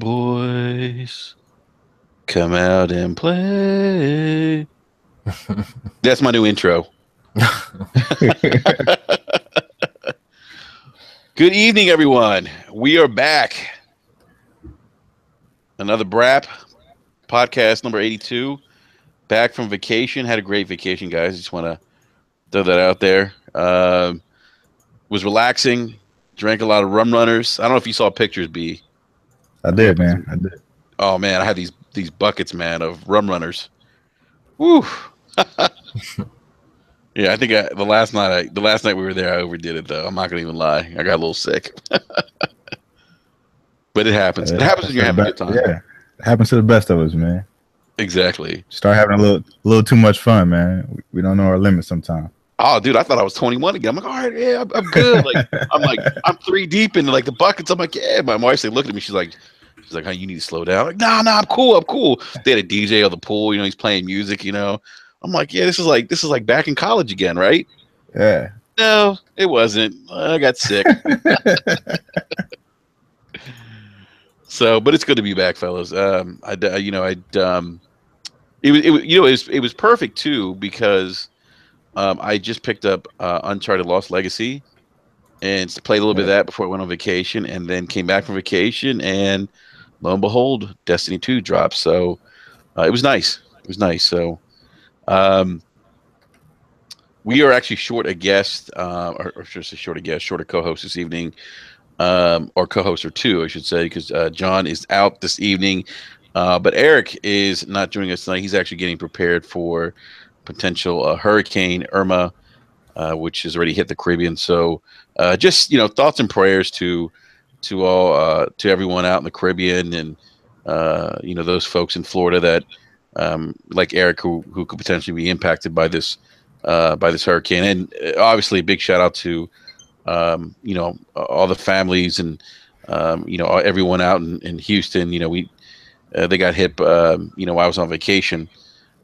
Fanboys, come out and play. That's my new intro. Good evening, everyone. We are back. Another BRAP podcast number 82. Back from vacation. Had a great vacation, guys. Just want to throw that out there. Was relaxing. Drank a lot of rum runners. I don't know if you saw pictures, B. I I did, put man. some. I did. Oh man, I had these buckets, man, of rum runners. Woo. Yeah, I think the last night we were there, I overdid it though. I'm not gonna even lie. I got a little sick, but it happens. It It happens happens when to you're the having a good best. time. Yeah, it happens to the best of us, man. Exactly. Start having a little too much fun, man. We don't know our limits sometimes. Oh, dude, I thought I was 21 again. I'm like, all right, yeah, I'm good. I'm three deep in like the buckets. I'm like, yeah. My wife looked at me. She's like, "Hey, you need to slow down." I'm like, nah, I'm cool. I'm cool. They had a DJ on the pool. He's playing music. I'm like, yeah, this is like back in college again, right? Yeah. No, it wasn't. I got sick. So, but it's good to be back, fellas. It was perfect too because I just picked up Uncharted Lost Legacy and played a little bit of Yeah. that before I went on vacation, and then came back from vacation, and lo and behold, Destiny 2 dropped. So it was nice. It was nice. So um, we are actually short a guest, or just a short a guest, short a co-host this evening, or co-host or two, I should say, because John is out this evening. But Eric is not joining us tonight. He's actually getting prepared for potential Hurricane Irma, which has already hit the Caribbean. So, just thoughts and prayers to all to everyone out in the Caribbean, and those folks in Florida that like Eric, who could potentially be impacted by this hurricane. And obviously, a big shout out to all the families and everyone out in Houston. We they got hit. I was on vacation,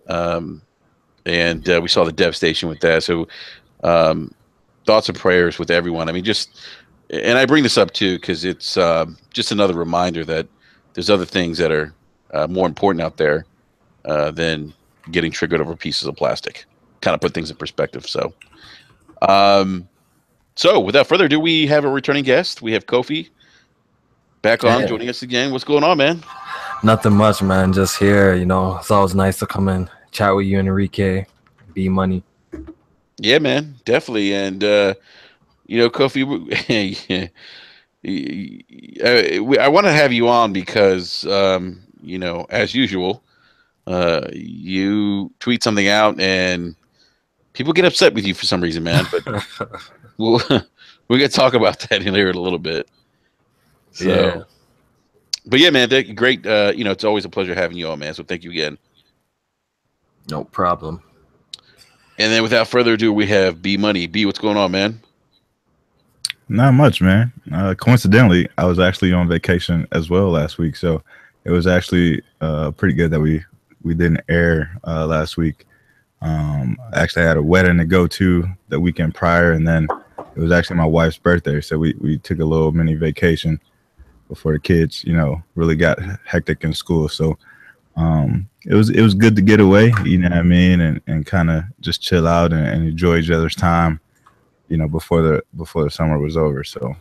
um, and we saw the devastation with that. So um, thoughts and prayers with everyone. I mean, and I bring this up too because it's just another reminder that there's other things that are more important out there than getting triggered over pieces of plastic. Kind of put things in perspective. Um, so without further ado, we have a returning guest. We have Kofi back on Hey, joining us again. What's going on, man? nothing much, man. Just here, it's always nice to come and chat with you, Enrique, B Money. Yeah, man, definitely. And Kofi, I want to have you on because as usual, you tweet something out and people get upset with you for some reason, man. But we'll we're gonna talk about that in here in a little bit. Yeah, So, but yeah, man, great. It's always a pleasure having you on, man. So thank you again. no problem. And then without further ado, we have B Money. B, what's going on, man? Not much, man. Coincidentally, I was actually on vacation as well last week, so it was actually pretty good that we didn't air last week. I actually had a wedding to go to the weekend prior, and then it was actually my wife's birthday, so we took a little mini vacation before the kids, really got hectic in school. So it was good to get away, you know what I mean, and kind of just chill out and enjoy each other's time, before the summer was over. So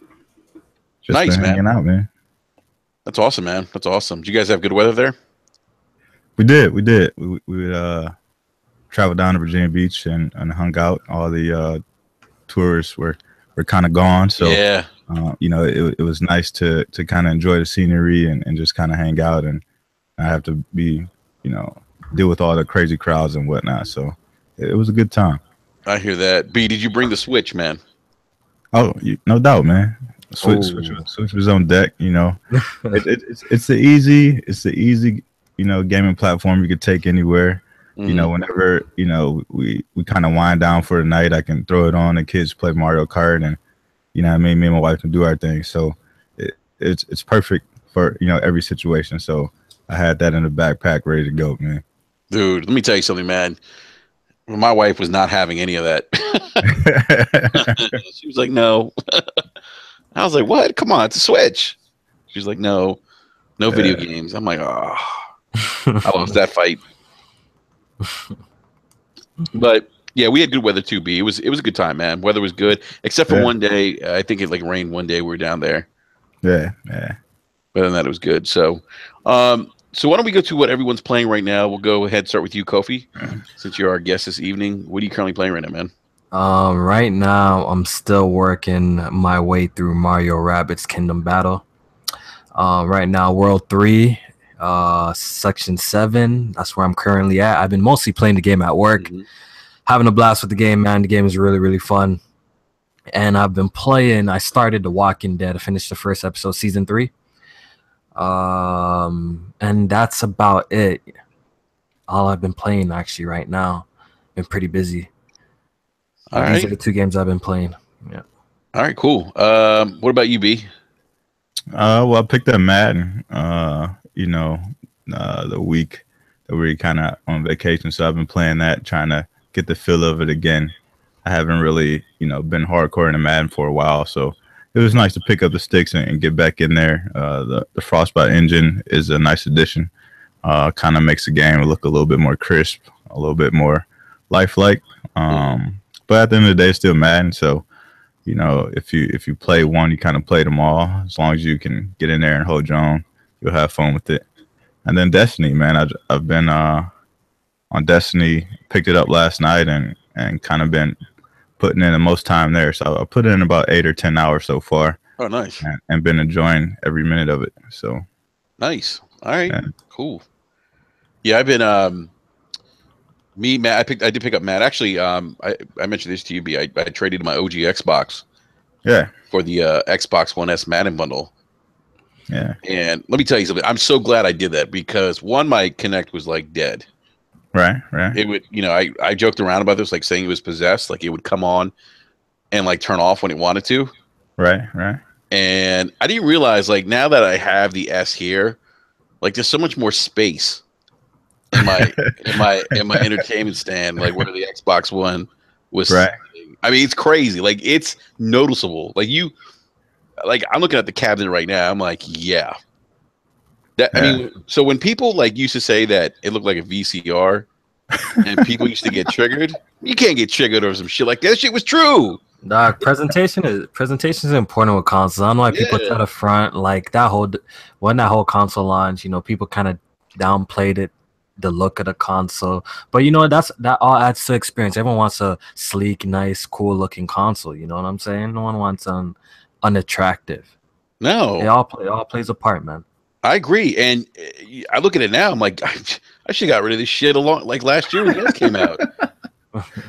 just Nice, been man. hanging out, man. That's awesome, man. That's awesome. Did you guys have good weather there? We did. We traveled down to Virginia Beach and hung out. All the tourists were kind of gone, so Yeah. it was nice to kind of enjoy the scenery and just kind of hang out, and I have to be, deal with all the crazy crowds and whatnot. So it was a good time. I hear that. B, did you bring the Switch, man? Oh, no doubt, man. Oh, Switch was on deck. It's the easy gaming platform you could take anywhere. Mhm. Whenever we kind of wind down for the night, I can throw it on. The kids play Mario Kart, and what I mean, me and my wife can do our thing. So it's perfect for every situation. So I had that in the backpack ready to go, man. Dude, let me tell you something, man. My wife was not having any of that. She was like, "No." I was like, "What? Come on, it's a Switch." She's like, no video games. I'm like, oh, I lost that fight. But yeah, we had good weather too. B. It was a good time, man. Weather was good, except for one day. I think it like rained one day. We were down there. Yeah. But other than that, it was good. So, so why don't we go to what everyone's playing right now? We'll go ahead and start with you, Kofi, since you're our guest this evening. What are you currently playing right now, man? Right now I'm still working my way through Mario Rabbids Kingdom Battle. Right now, World 3, Section 7. That's where I'm currently at. I've been mostly playing the game at work, having a blast with the game, man. The game is really, really fun. And I've been playing. I started The Walking Dead. I finished the first episode, season 3. And that's about it. All I've been playing actually right now. Been pretty busy. These are the 2 games I've been playing. Yeah. All right, cool. What about you, B? Well, I picked up Madden. The week that we were kind of on vacation, so I've been playing that, trying to get the feel of it again. I haven't really, been hardcore into Madden for a while, so it was nice to pick up the sticks and get back in there. The Frostbite engine is a nice addition. Kind of makes the game look a little bit more crisp, a little bit more lifelike. But at the end of the day, it's still Madden. So, if you play one, you kind of play them all. As long as you can get in there and hold your own, you'll have fun with it. And then Destiny, man, I've been on Destiny. Picked it up last night and kind of been putting in the most time there. So I put in about 8 or 10 hours so far. Oh, nice. And been enjoying every minute of it. So nice. All right. Yeah. Cool. Yeah, I've been Matt. I did pick up Matt. Actually, I mentioned this to you, B. I traded my OG Xbox. Yeah. For the Xbox One S Madden bundle. Yeah. And let me tell you something. I'm so glad I did that because my Kinect was like dead. Right. It would, I joked around about this, like saying it was possessed. Like it would come on and like turn off when it wanted to. Right. And I didn't realize, like, now that I have the S here, like there's so much more space in my entertainment stand, like where the Xbox One was. Right. I mean, it's crazy. Like it's noticeable. Like I'm looking at the cabinet right now. I'm like, yeah. I mean, so when people like used to say that it looked like a VCR, and people used to get triggered, you can't get triggered over some shit like that. That shit was true. Dog, presentation is important with consoles. I don't know why people try to front like that when that whole console launch. People kind of downplayed it, the look of the console. But that all adds to experience. Everyone wants a sleek, nice, cool looking console. You know what I'm saying? No one wants unattractive. No, it all plays a part, man. I agree, and I look at it now. I'm like, I should have got rid of this shit like last year when it came out.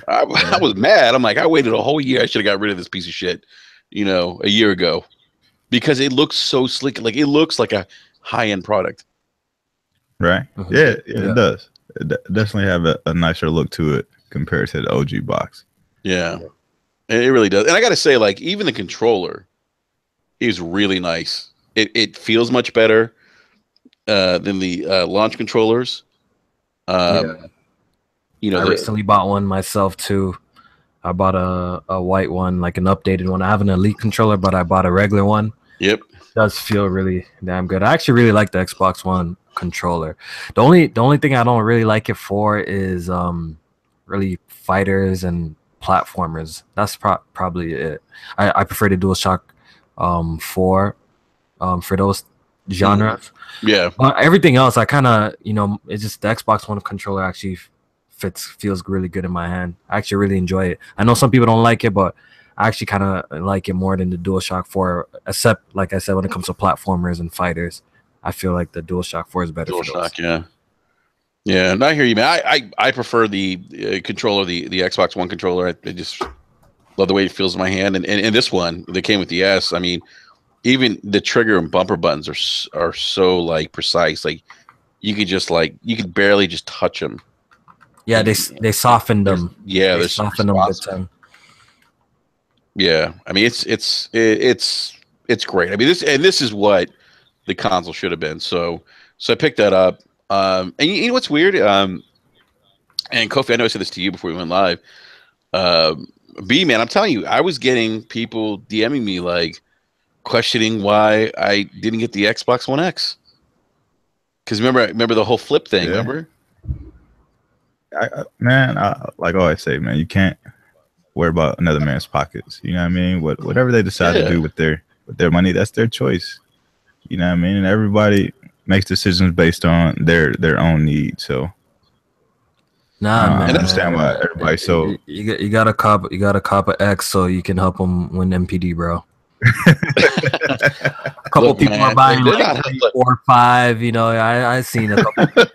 I was mad. I'm like, I waited a whole year. I should have got rid of this piece of shit, a year ago, because it looks so slick. Like it looks like a high end product. Right. Yeah, it does. It definitely have a nicer look to it compared to the OG box. Yeah, it really does. And I got to say, like, even the controller is really nice. It feels much better than the launch controllers. I recently bought one myself too. I bought a white one, like an updated one. I have an Elite controller, but I bought a regular one. Yep, it does feel really damn good. I actually really like the Xbox One controller. The only thing I don't really like it for is really fighters and platformers. That's probably it. I prefer the DualShock 4 for those genres. Yeah. But everything else, I kind of, it's just the Xbox One controller actually feels really good in my hand. I actually really enjoy it. I know some people don't like it, but I actually kind of like it more than the DualShock 4, except, like I said, when it comes to platformers and fighters. I feel like the DualShock 4 is better. DualShock, yeah. Yeah, and I hear you, man. I prefer the controller, the Xbox One controller. I just love the way it feels in my hand. And this one that came with the S, I mean, even the trigger and bumper buttons are so like precise. Like you could barely just touch them. Yeah, they softened them. Yeah, they softened them a bit. Yeah, I mean it's great. I mean this is what the console should have been. So I picked that up. And you know what's weird? And Kofi, I know I said this to you before we went live. B, man, I'm telling you, I was getting people DMing me like, questioning why I didn't get the Xbox One X. Because remember the whole flip thing. Yeah. Remember? Man, like I always say, man, you can't worry about another man's pockets. You know what I mean? Whatever they decide to do with their money, that's their choice. You know what I mean? And everybody makes decisions based on their own needs. So Nah, man. I understand why everybody. So you got a cop an X so you can help them win MPD, bro. A couple people are buying like 3, 4, 5. You know, I seen a couple.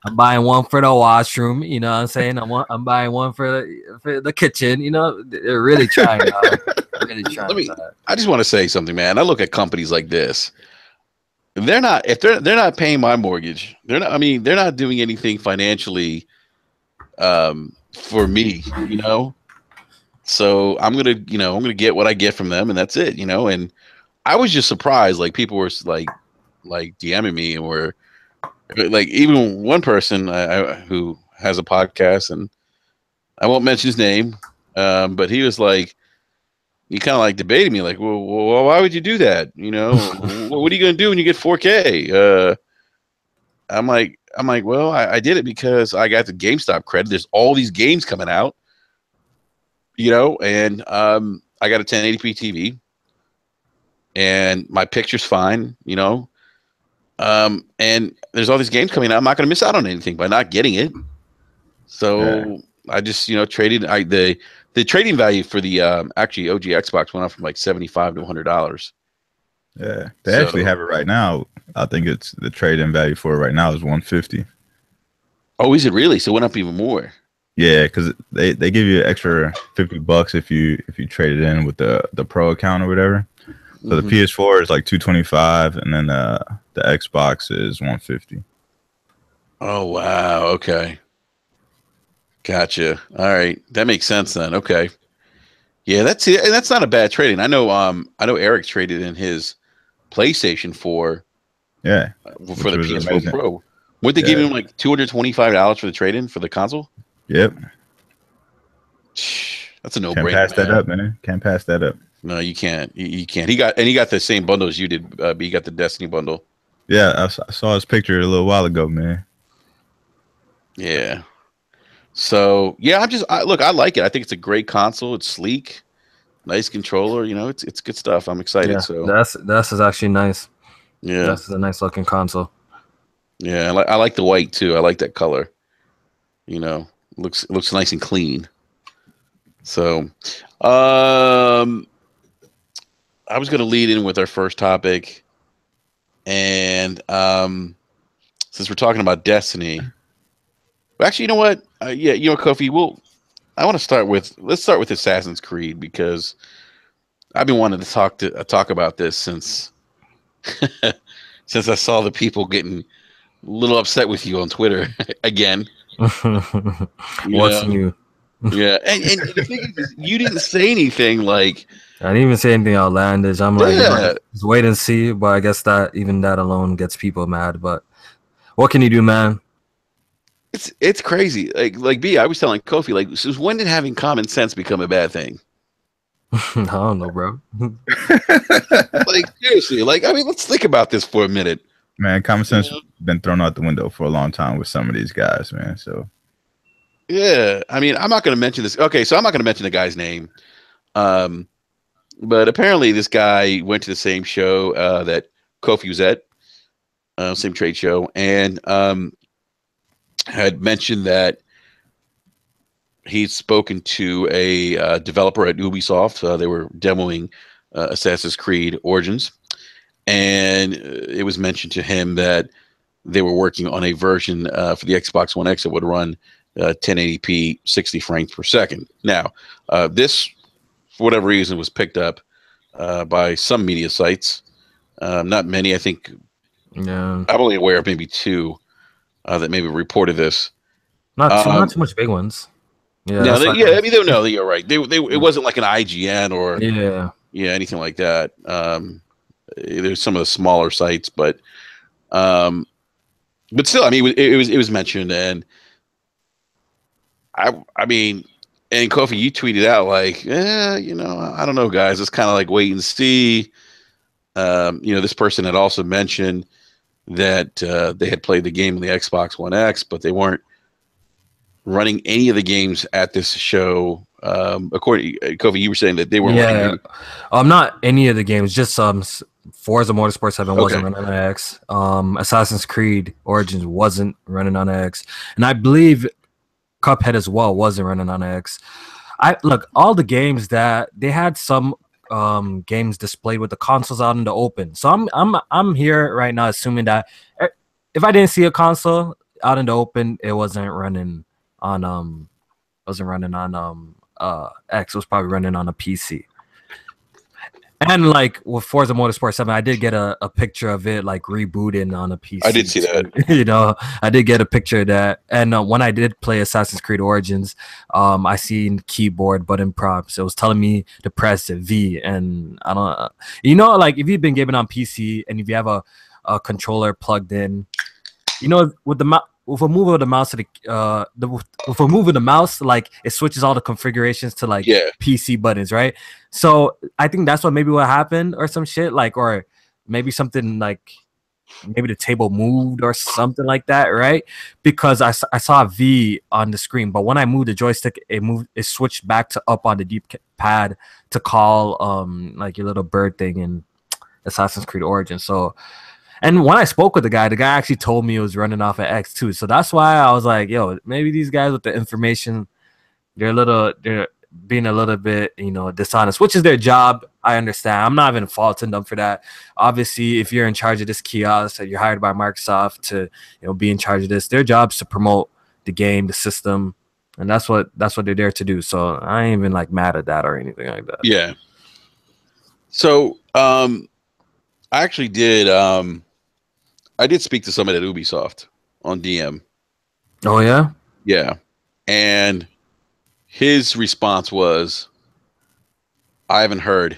I'm buying one for the washroom. You know what I'm saying? I'm buying one for the kitchen. You know, they're really trying. Really trying. I just want to say something, man. I look at companies like this. They're not not paying my mortgage. They're not. I mean, they're not doing anything financially for me. You know. So I'm gonna get what I get from them, and that's it. You know, and I was just surprised. Like people were like DMing me, and were like even one person who has a podcast, and I won't mention his name, but he was like, he kind of like debated me, like, well, why would you do that? You know, what are you gonna do when you get 4K? I'm like, well, I did it because I got the GameStop credit. There's all these games coming out. You know, and I got a 1080p TV, and my picture's fine. You know, and there's all these games coming out. I'm not going to miss out on anything by not getting it. So I just traded. The trading value for the actually OG Xbox went up from like $75 to $100. Yeah, they actually have it right now. I think it's the trade-in value for it right now is $150. Oh, is it really? So it went up even more. Yeah, because they give you an extra $50 if you trade it in with the Pro account or whatever. So the PS4 is like $225, and then the Xbox is $150. Oh wow! Okay, gotcha. All right, that makes sense then. Okay, yeah, that's it. And that's not a bad trading. I know Eric traded in his PlayStation 4. Yeah, for the PS4 amazing. Pro. Weren't they giving him like $225 for the trade-in for the console? Yep. That's a no-brainer. Can't pass that up, man. Can't pass that up. No, you can't. You can't. He got the same bundle as you did. But he got the Destiny bundle. Yeah, I saw his picture a little while ago, man. Yeah. So yeah, I like it. I think it's a great console. It's sleek, nice controller. You know, it's good stuff. I'm excited. Yeah, so that's is actually nice. Yeah, that's a nice looking console. Yeah, I like the white too. I like that color. You know. Looks nice and clean. So, I was going to lead in with our first topic, and since we're talking about Destiny, actually, you know what? Kofi, let's start with Assassin's Creed, because I've been wanting to talk about this since since I saw the people getting a little upset with you on Twitter again. What's new? Yeah, and the thing is, you didn't say anything like. I didn't even say anything outlandish. I'm like, just wait and see. But I guess that alone gets people mad. But what can you do, man? It's crazy. Like B, I was telling Kofi, like, since when did having common sense become a bad thing? I don't know, bro. Like seriously, like I mean, let's think about this for a minute. Man, common sense been thrown out the window for a long time with some of these guys, man. So, yeah, I mean, I'm not going to mention this. Okay, so I'm not going to mention the guy's name, but apparently this guy went to the same show that Kofi was at, same trade show, and had mentioned that he'd spoken to a developer at Ubisoft. They were demoing Assassin's Creed Origins. And it was mentioned to him that they were working on a version for the Xbox One X that would run 1080p 60 frames per second. Now, this, for whatever reason, was picked up by some media sites. Not many, I think. Yeah. I'm only aware of maybe 2 that maybe reported this. Not too much big ones. Yeah. No, I mean, you're right. It wasn't like an IGN or anything like that. There's some of the smaller sites, but still, I mean, it was mentioned, and I mean, and Kofi, you tweeted out like, I don't know, guys, it's kind of like wait and see. This person had also mentioned that they had played the game on the Xbox One X, but they weren't running any of the games at this show. According Kofi, you were saying that they weren't running. Not any of the games, just Forza Motorsport 7 wasn't running on X. Assassin's Creed Origins wasn't running on X, and I believe Cuphead as well wasn't running on X. All the games that they had some games displayed with the consoles out in the open. So I'm here right now assuming that if I didn't see a console out in the open, it wasn't running on X. It was probably running on a PC. And like with Forza Motorsport 7, I did get a picture of it like rebooting on a PC. I did see that. I did get a picture of that. And when I did play Assassin's Creed Origins, I seen keyboard button prompts. It was telling me to press V, and I don't. Like if you've been gaming on PC and if you have a controller plugged in, with a move of the mouse with a move of the mouse, like it switches all the configurations to like PC buttons, right? So I think that's what happened or some shit, like, or maybe something like maybe the table moved or something like that, right? Because I saw a V on the screen, but when I moved the joystick, it switched back to up on the deep pad to call like your little bird thing in Assassin's Creed Origins. So. And when I spoke with the guy actually told me it was running off of X too. So that's why I was like, yo, maybe these guys with the information, they're being a little bit, dishonest, which is their job. I understand. I'm not even faulting them for that. Obviously, if you're in charge of this kiosk, you're hired by Microsoft to, be in charge of this. Their job's to promote the game, the system, and that's what they're there to do. So I ain't even like mad at that or anything like that. Yeah. So I actually did. I did speak to somebody at Ubisoft on DM. Oh, yeah? Yeah. And his response was, I haven't heard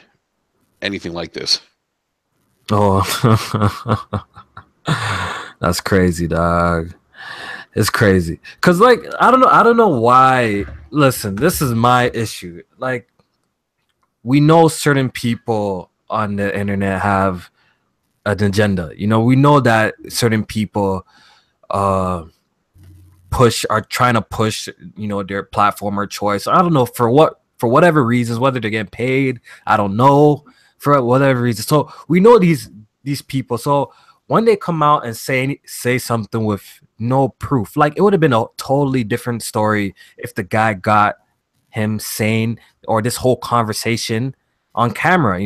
anything like this. Oh, that's crazy, dog. It's crazy. Because, like, I don't know why. Listen, this is my issue. Like, we know certain people on the internet have an agenda. We know that certain people are trying to push their platform or choice. I don't know for whatever reasons, whether they're getting paid, I don't know, for whatever reason. So we know these people. So when they come out and say something with no proof, like it would have been a totally different story if the guy got him saying or this whole conversation on camera.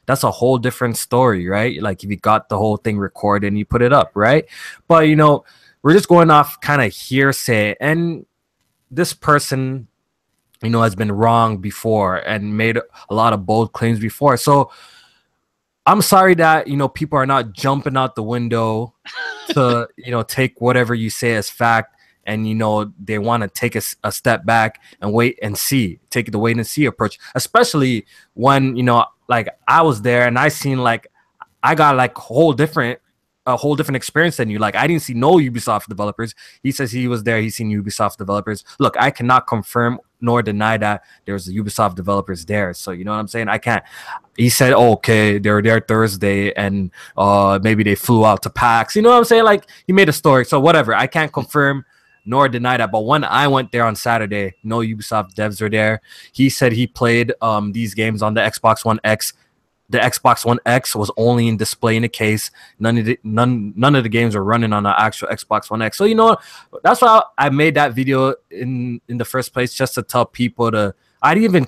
That's a whole different story, right? Like if you got the whole thing recorded and you put it up, right? But we're just going off kind of hearsay, and this person, has been wrong before and made a lot of bold claims before. So I'm sorry that people are not jumping out the window to take whatever you say as fact, and they want to take a step back and wait and see, take the wait and see approach, especially when like I was there and I seen like I got like a whole different experience than you. Like I didn't see no Ubisoft developers. He says he was there, he's seen Ubisoft developers. Look, I cannot confirm nor deny that there's the Ubisoft developers there. So you know what I'm saying? I can't. He said, oh, okay, they were there Thursday and maybe they flew out to PAX. You know what I'm saying? Like he made a story. So whatever. I can't confirm nor deny that. But when I went there on Saturday, no Ubisoft devs were there. He said he played these games on the Xbox One X. The Xbox One X was only in display in the case. None of the games are running on the actual Xbox One X. So that's why I made that video in the first place, just to tell people to. I didn't even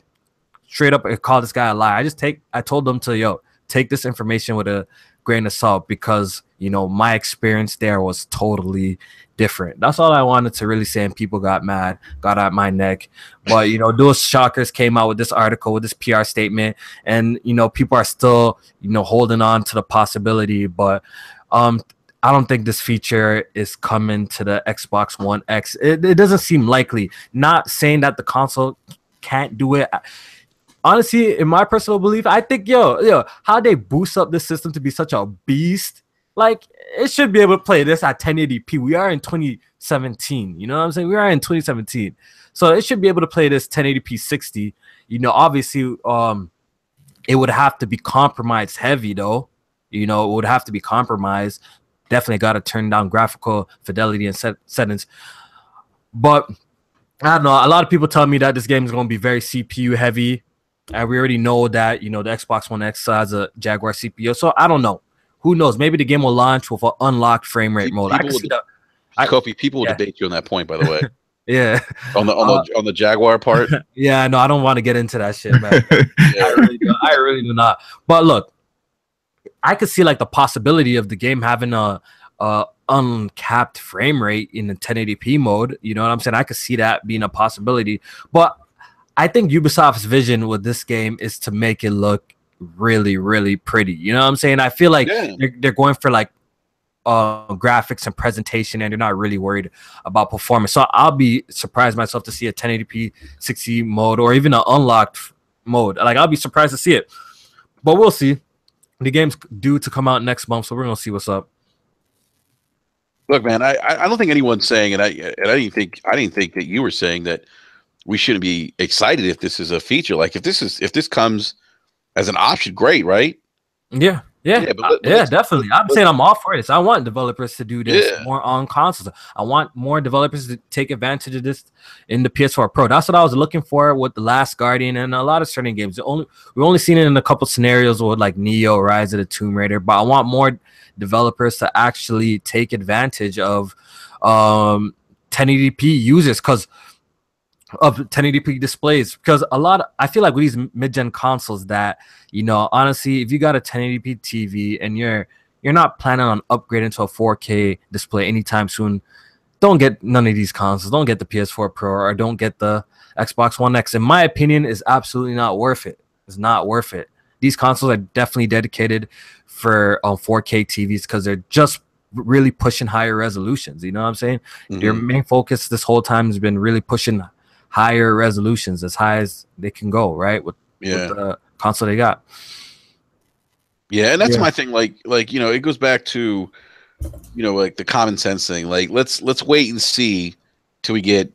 straight up call this guy a lie. I told them to take this information with a grain of salt, because my experience there was totally different. That's all I wanted to really say, and people got mad, got at my neck. But those shockers came out with this article, with this PR statement, and people are still holding on to the possibility. But I don't think this feature is coming to the Xbox One X. It doesn't seem likely. Not saying that the console can't do it. Honestly, in my personal belief, I think how they boost up this system to be such a beast. Like, it should be able to play this at 1080p. We are in 2017. You know what I'm saying? We are in 2017. So it should be able to play this 1080p 60. Obviously, it would have to be compromised heavy though. You know, it would have to be compromised. Definitely got to turn down graphical fidelity and settings. But I don't know. A lot of people tell me that this game is going to be very CPU heavy. And we already know that, you know, the Xbox One X has a Jaguar CPU. So I don't know. Who knows? Maybe the game will launch with an unlocked frame rate mode. I can see that. Kofi, people will debate you on that point, by the way. Yeah. On the Jaguar part. Yeah, no, I don't want to get into that shit, man. I really do not. But look, I could see like the possibility of the game having a uncapped frame rate in the 1080p mode. You know what I'm saying? I could see that being a possibility. But I think Ubisoft's vision with this game is to make it look really, really pretty. You know what I'm saying? I feel like they're going for like graphics and presentation, and they're not really worried about performance. So I'll be surprised myself to see a 1080p 60 mode or even an unlocked mode. Like, I'll be surprised to see it. But we'll see. The game's due to come out next month, so we're gonna see what's up. Look, man, I don't think anyone's saying, and I didn't think that you were saying that we shouldn't be excited if this is a feature. Like, if this comes as an option, great, right? Yeah, definitely. I'm saying I'm all for this. I want developers to do this more on consoles. I want more developers to take advantage of this in the PS4 Pro. That's what I was looking for with The Last Guardian and a lot of certain games. We've only seen it in a couple scenarios with like Neo, Rise of the Tomb Raider, but I want more developers to actually take advantage of 1080p users because of 1080p displays, because I feel like with these mid-gen consoles that, you know, honestly, if you got a 1080p TV and you're not planning on upgrading to a 4K display anytime soon, don't get none of these consoles. Don't get the PS4 Pro or don't get the Xbox One X. In my opinion, is absolutely not worth it. It's not worth it. These consoles are definitely dedicated for 4K TVs because they're just really pushing higher resolutions. You know what I'm saying? Mm-hmm. Their main focus this whole time has been really pushing higher resolutions, as high as they can go, right? With the console they got. Yeah, and that's my thing. Like you know, it goes back to, you know, like the common sense thing. Like let's wait and see till we get,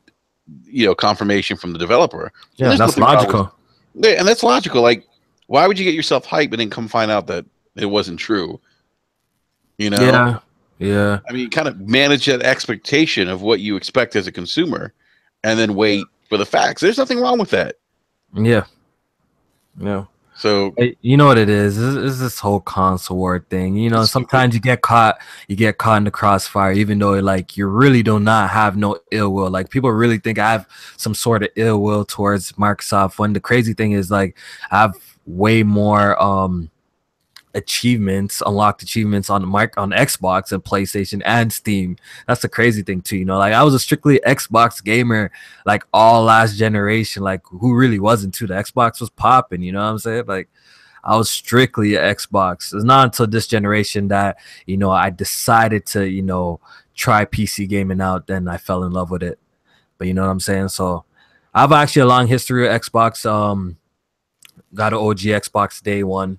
you know, confirmation from the developer. Yeah, that's logical. And that's logical. Like, why would you get yourself hyped and then come find out that it wasn't true? You know? Yeah. I mean, kind of manage that expectation of what you expect as a consumer, and then wait for the facts. There's nothing wrong with that. Yeah. So you know what it is? It's this whole console war thing. You know, sometimes you get caught in the crossfire, even though like you really do not have no ill will. Like, people really think I have some sort of ill will towards Microsoft, when the crazy thing is like I have way more unlocked achievements on Xbox and PlayStation and Steam. That's the crazy thing too, you know. Like, I was a strictly Xbox gamer like all last generation. Like, who really wasn't too? The Xbox was popping, you know what I'm saying? Like, I was strictly an Xbox. It's not until this generation that, you know, I decided to, you know, try PC gaming out, then I fell in love with it. But you know what I'm saying? So I have actually a long history of Xbox. Got an OG Xbox day one.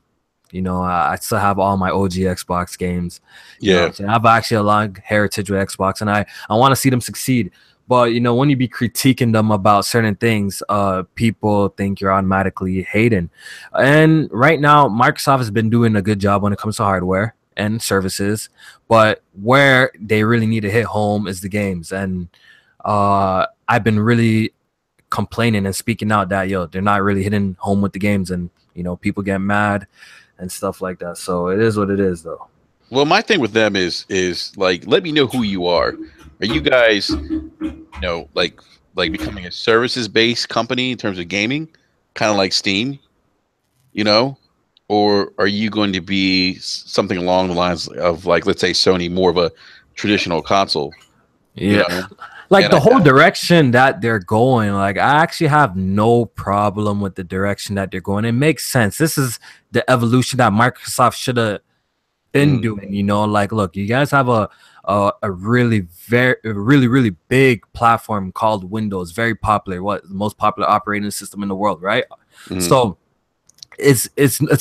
You know, I still have all my OG Xbox games. Yeah. I have actually a long heritage with Xbox, and I want to see them succeed. But, you know, when you be critiquing them about certain things, people think you're automatically hating. And right now, Microsoft has been doing a good job when it comes to hardware and services. But where they really need to hit home is the games. And I've been really complaining and speaking out that, they're not really hitting home with the games. And, you know, people get mad and stuff like that. So it is what it is, though. Well, my thing with them is like, let me know who you are. Are you guys, you know, like becoming a services-based company in terms of gaming, kind of like Steam, you know? Or are you going to be something along the lines of, like, let's say Sony, more of a traditional console? Yeah. You know? Like, the whole direction that they're going, like, I actually have no problem with the direction that they're going. It makes sense. This is the evolution that Microsoft should have been doing, you know? Like, look, you guys have a really big platform called Windows, very popular, the most popular operating system in the world, right? So it's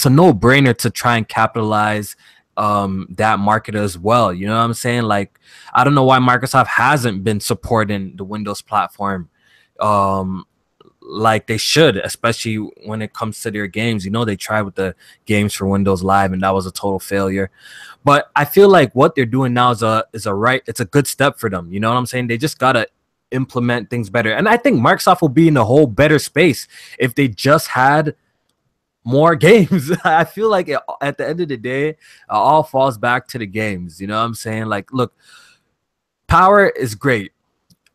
a no-brainer to try and capitalize that market as well. You know what I'm saying? Like, I don't know why Microsoft hasn't been supporting the Windows platform like they should, especially when it comes to their games. You know, they tried with the games for Windows Live, and that was a total failure. But I feel like what they're doing now is it's a good step for them. You know what I'm saying? They just gotta implement things better. And I think Microsoft will be in a whole better space if they just had more games. I feel like at the end of the day, it all falls back to the games. You know what I'm saying? Like, look, power is great.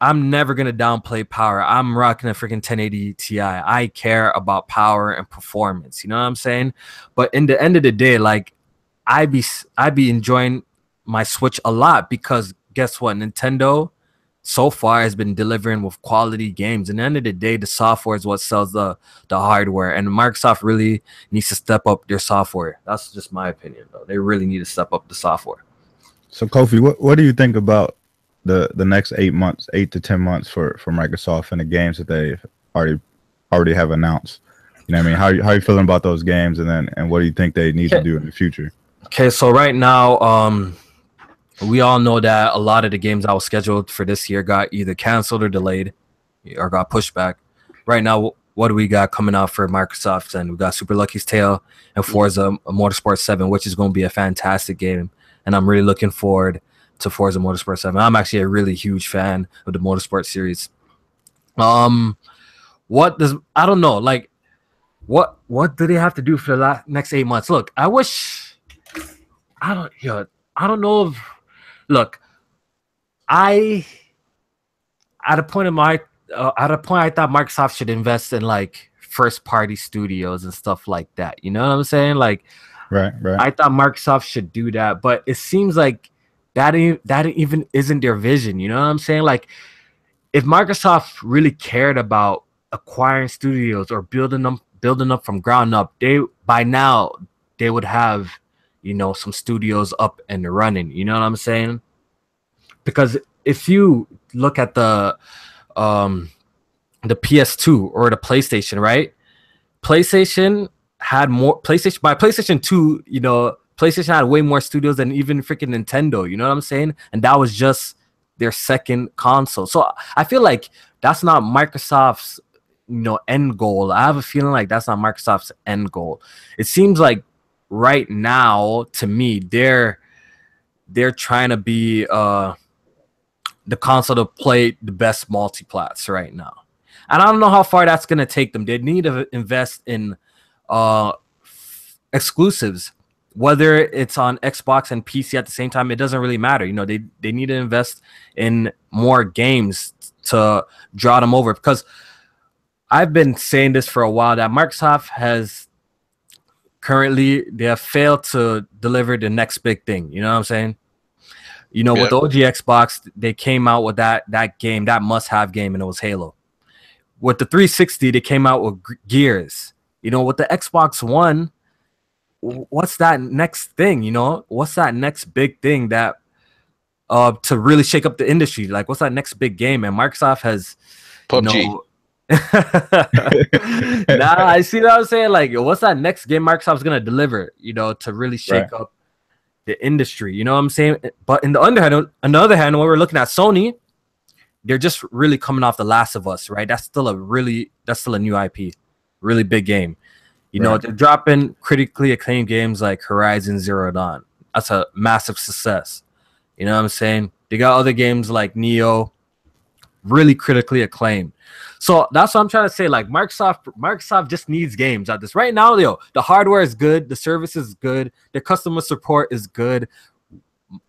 I'm never going to downplay power. I'm rocking a freaking 1080 Ti. I care about power and performance. You know what I'm saying? But in the end of the day, like, I be enjoying my Switch a lot because guess what? Nintendo so far has been delivering with quality games. And at the end of the day, the software is what sells the hardware. And Microsoft really needs to step up their software. That's just my opinion, though. They really need to step up the software. So, Kofi, what do you think about the next 8 to 10 months for Microsoft and the games that they already have announced? You know what I mean? How are you feeling about those games, and what do you think they need to do in the future? Okay, so right now, we all know that a lot of the games that was scheduled for this year got either canceled or delayed or got pushed back. Right now, what do we got coming out for Microsoft? And we got Super Lucky's Tale and Forza Motorsport 7, which is going to be a fantastic game. And I'm really looking forward to Forza Motorsport 7. I'm actually a really huge fan of the Motorsport series. I don't know, like, what do they have to do for the next 8 months? Look, I don't know if, look, at a point I thought Microsoft should invest in like first party studios and stuff like that. You know what I'm saying? Like, right. I thought Microsoft should do that, but it seems like that even isn't their vision. You know what I'm saying? Like, if Microsoft really cared about acquiring studios or building up from ground up, by now they would have, you know, some studios up and running. You know what I'm saying? Because if you look at the PS2 or the PlayStation, right? PlayStation had more PlayStation 2, you know, PlayStation had way more studios than even freaking Nintendo. You know what I'm saying? And that was just their second console. So I feel like that's not Microsoft's, you know, end goal. I have a feeling like that's not Microsoft's end goal. It seems like right now, to me, they're trying to be the console to play the best multiplats right now. And I don't know how far that's going to take them. They need to invest in exclusives, whether it's on Xbox and PC at the same time. It doesn't really matter. You know, they need to invest in more games to draw them over, because I've been saying this for a while that Microsoft they have failed to deliver the next big thing. You know what I'm saying? You know, with the OG Xbox, they came out with that game, that must-have game, and it was Halo. With the 360, they came out with Gears. You know, with the Xbox One, what's that next thing? You know, what's that next big thing that to really shake up the industry? Like, what's that next big game? And Microsoft has PUBG. You know, nah, I see what I'm saying. Like, what's that next game Microsoft's gonna deliver? You know, to really shake up the industry. You know what I'm saying? But on the other hand, when we're looking at Sony, they're just really coming off The Last of Us, right? That's still a new IP, really big game. You know, they're dropping critically acclaimed games like Horizon Zero Dawn. That's a massive success. You know what I'm saying? They got other games like Neo, really critically acclaimed. So that's what I'm trying to say. Like, Microsoft just needs games at this right now. The hardware is good, the service is good, their customer support is good.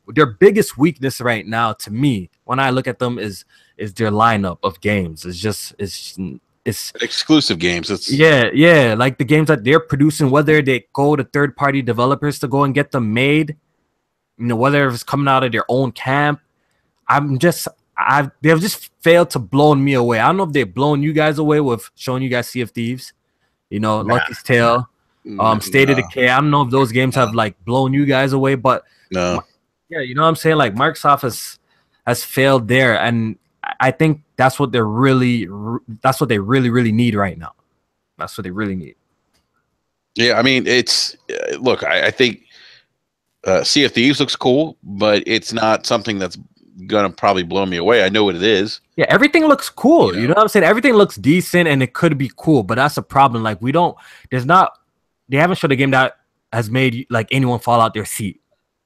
Their biggest weakness right now, to me, when I look at them, is their lineup of games. It's exclusive games. Yeah, like the games that they're producing, whether they go to third-party developers to go and get them made, you know, whether it's coming out of their own camp. They've just failed to blow me away. I don't know if they've blown you guys away with showing you guys Sea of Thieves, you know, Lucky's Tale, State of Decay. I don't know if those games have like blown you guys away, but yeah, you know what I'm saying? Like, Microsoft has failed there, and I think that's what they really need right now. That's what they really need. Yeah, I mean, look, I think Sea of Thieves looks cool, but it's not something that's gonna probably blow me away. I know what it is. Yeah, everything looks cool. You You know? know what I'm saying? Everything looks decent and it could be cool, but that's a problem. Like they haven't showed a game that has made like anyone fall out their seat.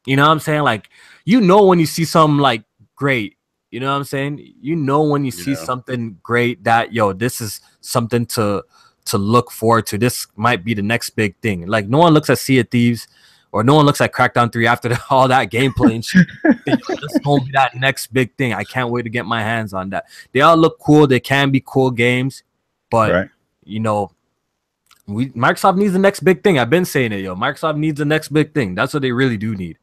You know what I'm saying? Like, you know, when you see something like great, you know what I'm saying? You know, when you see something great that, yo, this is something to look forward to. This might be the next big thing. Like, no one looks at Sea of Thieves or no one looks at Crackdown 3 after all that gameplay and shit. This is going to be that next big thing. I can't wait to get my hands on that. They all look cool. They can be cool games, but, you know, Microsoft needs the next big thing. I've been saying it, yo. Microsoft needs the next big thing. That's what they really do need.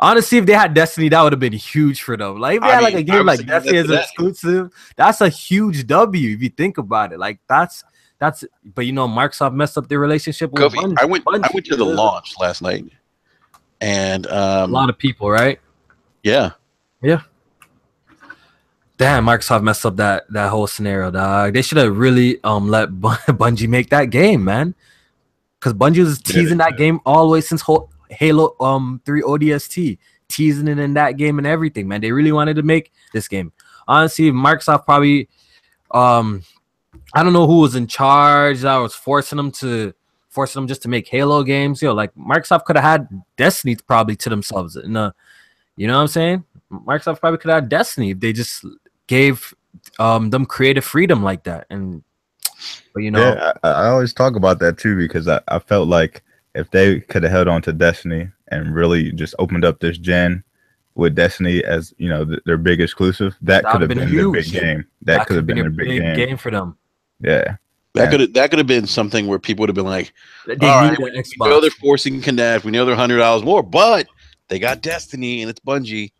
Honestly, if they had Destiny, that would have been huge for them. Like, if they had like a game like Destiny as an exclusive, that's a huge W if you think about it. Like, that's. But you know, Microsoft messed up their relationship with Bungie. I went to the launch last night, and a lot of people, right? Yeah. Damn, Microsoft messed up that whole scenario, dog. They should have really let Bungie make that game, man. Because Bungie was teasing that game all the way since Halo 3 ODST, teasing it in that game and everything, man. They really wanted to make this game. Honestly, Microsoft probably I don't know who was in charge that was forcing them just to make Halo games. Yo, like Microsoft could have had Destiny probably to themselves. You know what I'm saying? Microsoft probably could have had Destiny if they just gave them creative freedom like that. But you know, yeah, I always talk about that too because I felt like if they could have held on to Destiny and really just opened up this gen with Destiny as, you know, their big exclusive, that could have been their big game. That could have been their big game for them. Yeah. That could have been something where people would have been like, they all need right, an we Xbox. know they're forcing Connect, we know they're $100 more, but they got Destiny and it's Bungie.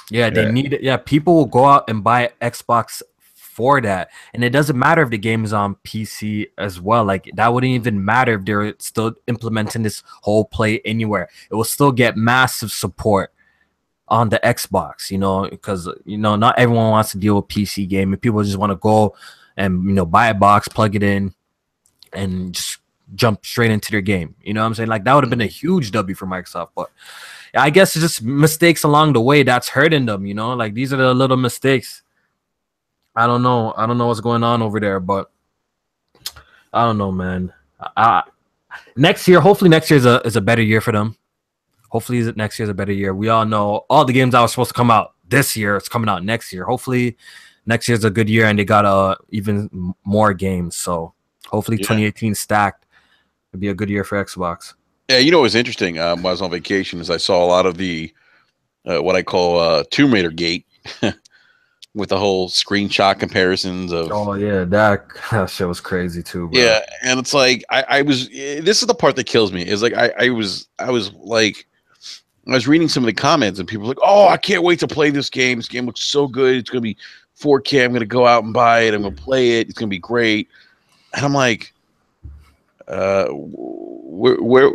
Yeah, they need it. Yeah, people will go out and buy Xbox for that. And it doesn't matter if the game is on PC as well. Like, that wouldn't even matter if they're still implementing this whole play anywhere. It will still get massive support on the Xbox, you know, because, you know, not everyone wants to deal with PC game, and people just want to go and, you know, buy a box, plug it in, and just jump straight into their game. You know what I'm saying? Like, that would have been a huge W for Microsoft, but I guess it's just mistakes along the way that's hurting them, you know? Like, these are the little mistakes. I don't know what's going on over there, but I don't know, man. Next year, hopefully next year is a better year for them. Hopefully next year is a better year. We all know all the games that were supposed to come out this year, it's coming out next year. Hopefully next year's a good year and they got even more games. So hopefully 2018 stacked. It'd be a good year for Xbox. Yeah, you know what's interesting? While I was on vacation, is I saw a lot of the what I call Tomb Raider gate with the whole screenshot comparisons of. Oh yeah, that shit was crazy too, bro. Yeah, and it's like I was. This is the part that kills me. Is like I was like. I was reading some of the comments and people were like, "Oh, I can't wait to play this game. This game looks so good. It's gonna be 4K. I'm gonna go out and buy it. I'm gonna play it. It's gonna be great." And I'm like, where?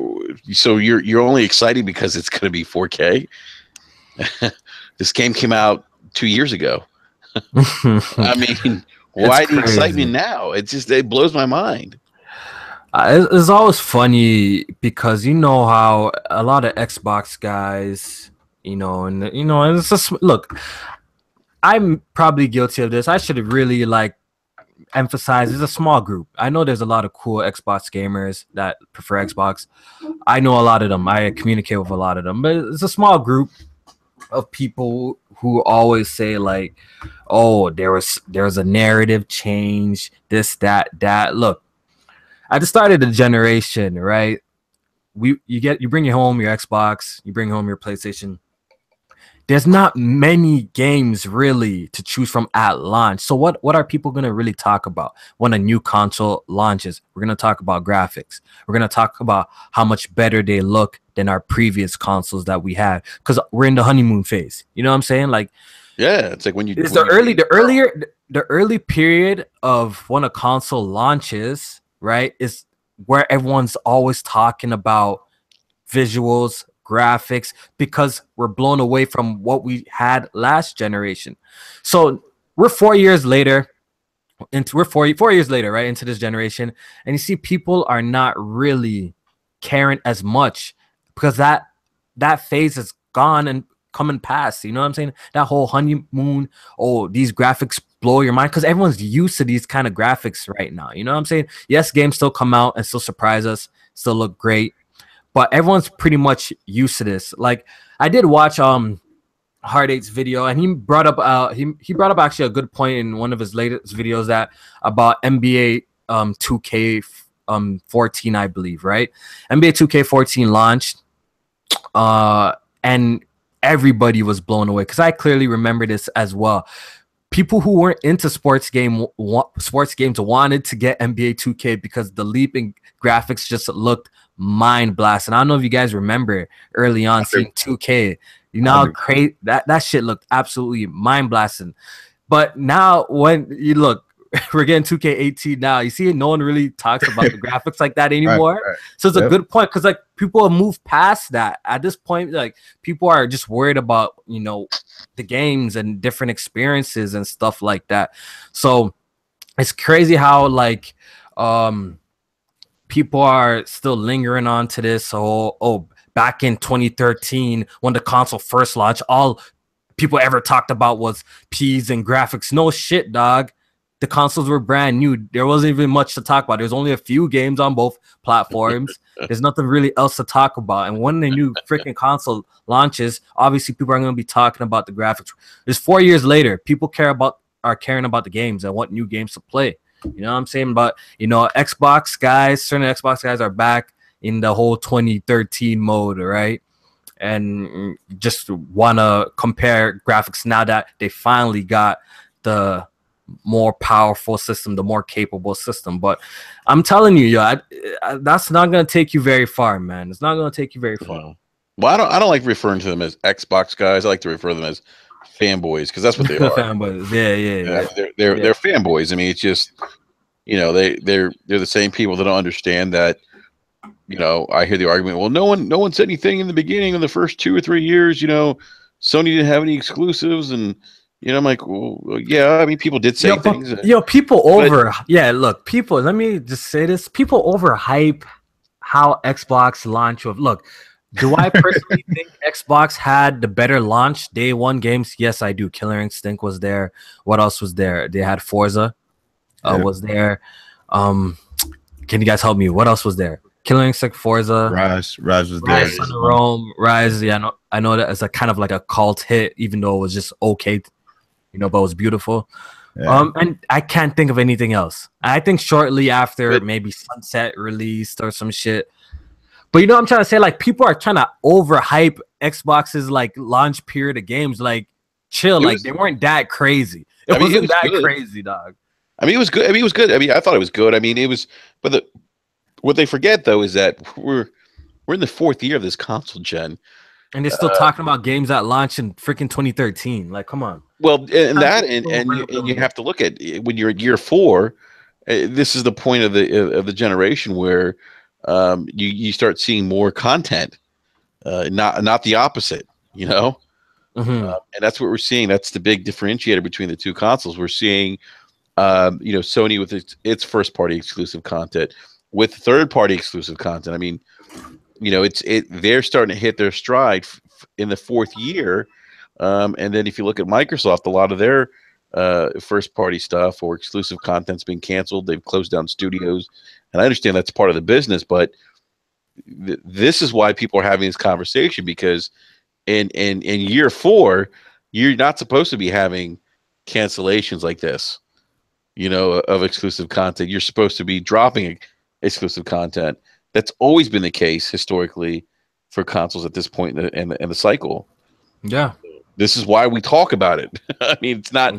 So you're only excited because it's gonna be 4K? This game came out 2 years ago. I mean, why the excitement now? It blows my mind. It's always funny because you know how a lot of Xbox guys, and it's just look. I'm probably guilty of this. I should have really emphasized. It's a small group. I know there's a lot of cool Xbox gamers that prefer Xbox. I know a lot of them. I communicate with a lot of them, but it's a small group of people who always say "Oh, there's a narrative change. This, that." Look. At the start of the generation, right? You bring home your Xbox, you bring home your PlayStation. There's not many games really to choose from at launch. So what are people gonna really talk about when a new console launches? We're gonna talk about graphics. We're gonna talk about how much better they look than our previous consoles that we had, because we're in the honeymoon phase. You know what I'm saying? Yeah, it's like when you. It's the early period of when a console launches. Right, is where everyone's always talking about visuals, graphics, because we're blown away from what we had last generation. So we're 4 years later into 4 years later, right, into this generation, and you see people are not really caring as much because that phase is gone, and coming past. You know what I'm saying? That whole honeymoon. Oh, these graphics blow your mind because everyone's used to these kind of graphics right now. You know what I'm saying? Yes, games still come out and still surprise us, still look great, but everyone's pretty much used to this. Like I did watch Hard Eight's video, and he brought up he brought up actually a good point in one of his latest videos that about NBA 2K 14, I believe, right? NBA 2K14 launched, and everybody was blown away because I clearly remember this as well. People who weren't into sports games wanted to get NBA 2K because the leap in graphics just looked mind blasting. I don't know if you guys remember early on seeing 2K. You know how crazy that shit looked, absolutely mind blasting. But now when you look, we're getting 2K18 now. You see, no one really talks about the graphics like that anymore. Right. So it's a good point because like people have moved past that. At this point, like people are just worried about, you know, the games and different experiences and stuff like that. So it's crazy how like people are still lingering on to this whole back in 2013 when the console first launched, all people ever talked about was P's and graphics. No shit, dog. The consoles were brand new. There wasn't even much to talk about. There's only a few games on both platforms. There's nothing really else to talk about. And when the new freaking console launches, obviously people are going to be talking about the graphics. It's 4 years later. People are caring about the games and what new games to play. You know what I'm saying? But, you know, certain Xbox guys are back in the whole 2013 mode, right? And just want to compare graphics now that they finally got the more powerful system, the more capable system. But I'm telling you, that's not going to take you very far, man. It's not going to take you very far. Yeah. Well, I don't like referring to them as Xbox guys. I like to refer to them as fanboys because that's what they are. Fanboys. Yeah. They're fanboys. I mean, it's just, you know, they're the same people that don't understand that. You know, I hear the argument. Well, no one said anything in the beginning of the first 2 or 3 years. You know, Sony didn't have any exclusives, and you know, I'm like, well, yeah. I mean, people did say things. People look, people. Let me just say this: people overhype how Xbox launch of. Look, do I personally think Xbox had the better launch day one games? Yes, I do. Killer Instinct was there. What else was there? They had Forza. Was there? Can you guys help me? What else was there? Killer Instinct, Forza, Rise was there. Son of Rome, Rise. Yeah, I know that as a kind of like a cult hit, even though it was just okay, you know, but it was beautiful. Yeah. And I can't think of anything else. I think shortly after, maybe Sunset released or some shit. But you know what I'm trying to say? Like, people are trying to overhype Xbox's like launch period of games. Like, chill. Like, they weren't that crazy. It wasn't that crazy, dog. I mean, it was good. I mean, it was good. I mean, I thought it was good. I mean, it was, but what they forget though is that we're in the 4th year of this console gen, and they're still talking about games that launched in freaking 2013. Like, come on. Well, and you have to look at when you're at year 4. This is the point of the generation where you start seeing more content, not the opposite. You know, and that's what we're seeing. That's the big differentiator between the two consoles. We're seeing, you know, Sony with its first party exclusive content, with third party exclusive content. I mean, you know, they're starting to hit their stride in the 4th year. And then if you look at Microsoft, a lot of their first party stuff or exclusive content's been canceled. They've closed down studios, and I understand that's part of the business, but this is why people are having this conversation, because in year 4, you're not supposed to be having cancellations like this, you know, of exclusive content. You're supposed to be dropping exclusive content. That's always been the case historically for consoles at this point in the cycle. Yeah, this is why we talk about it. I mean, it's not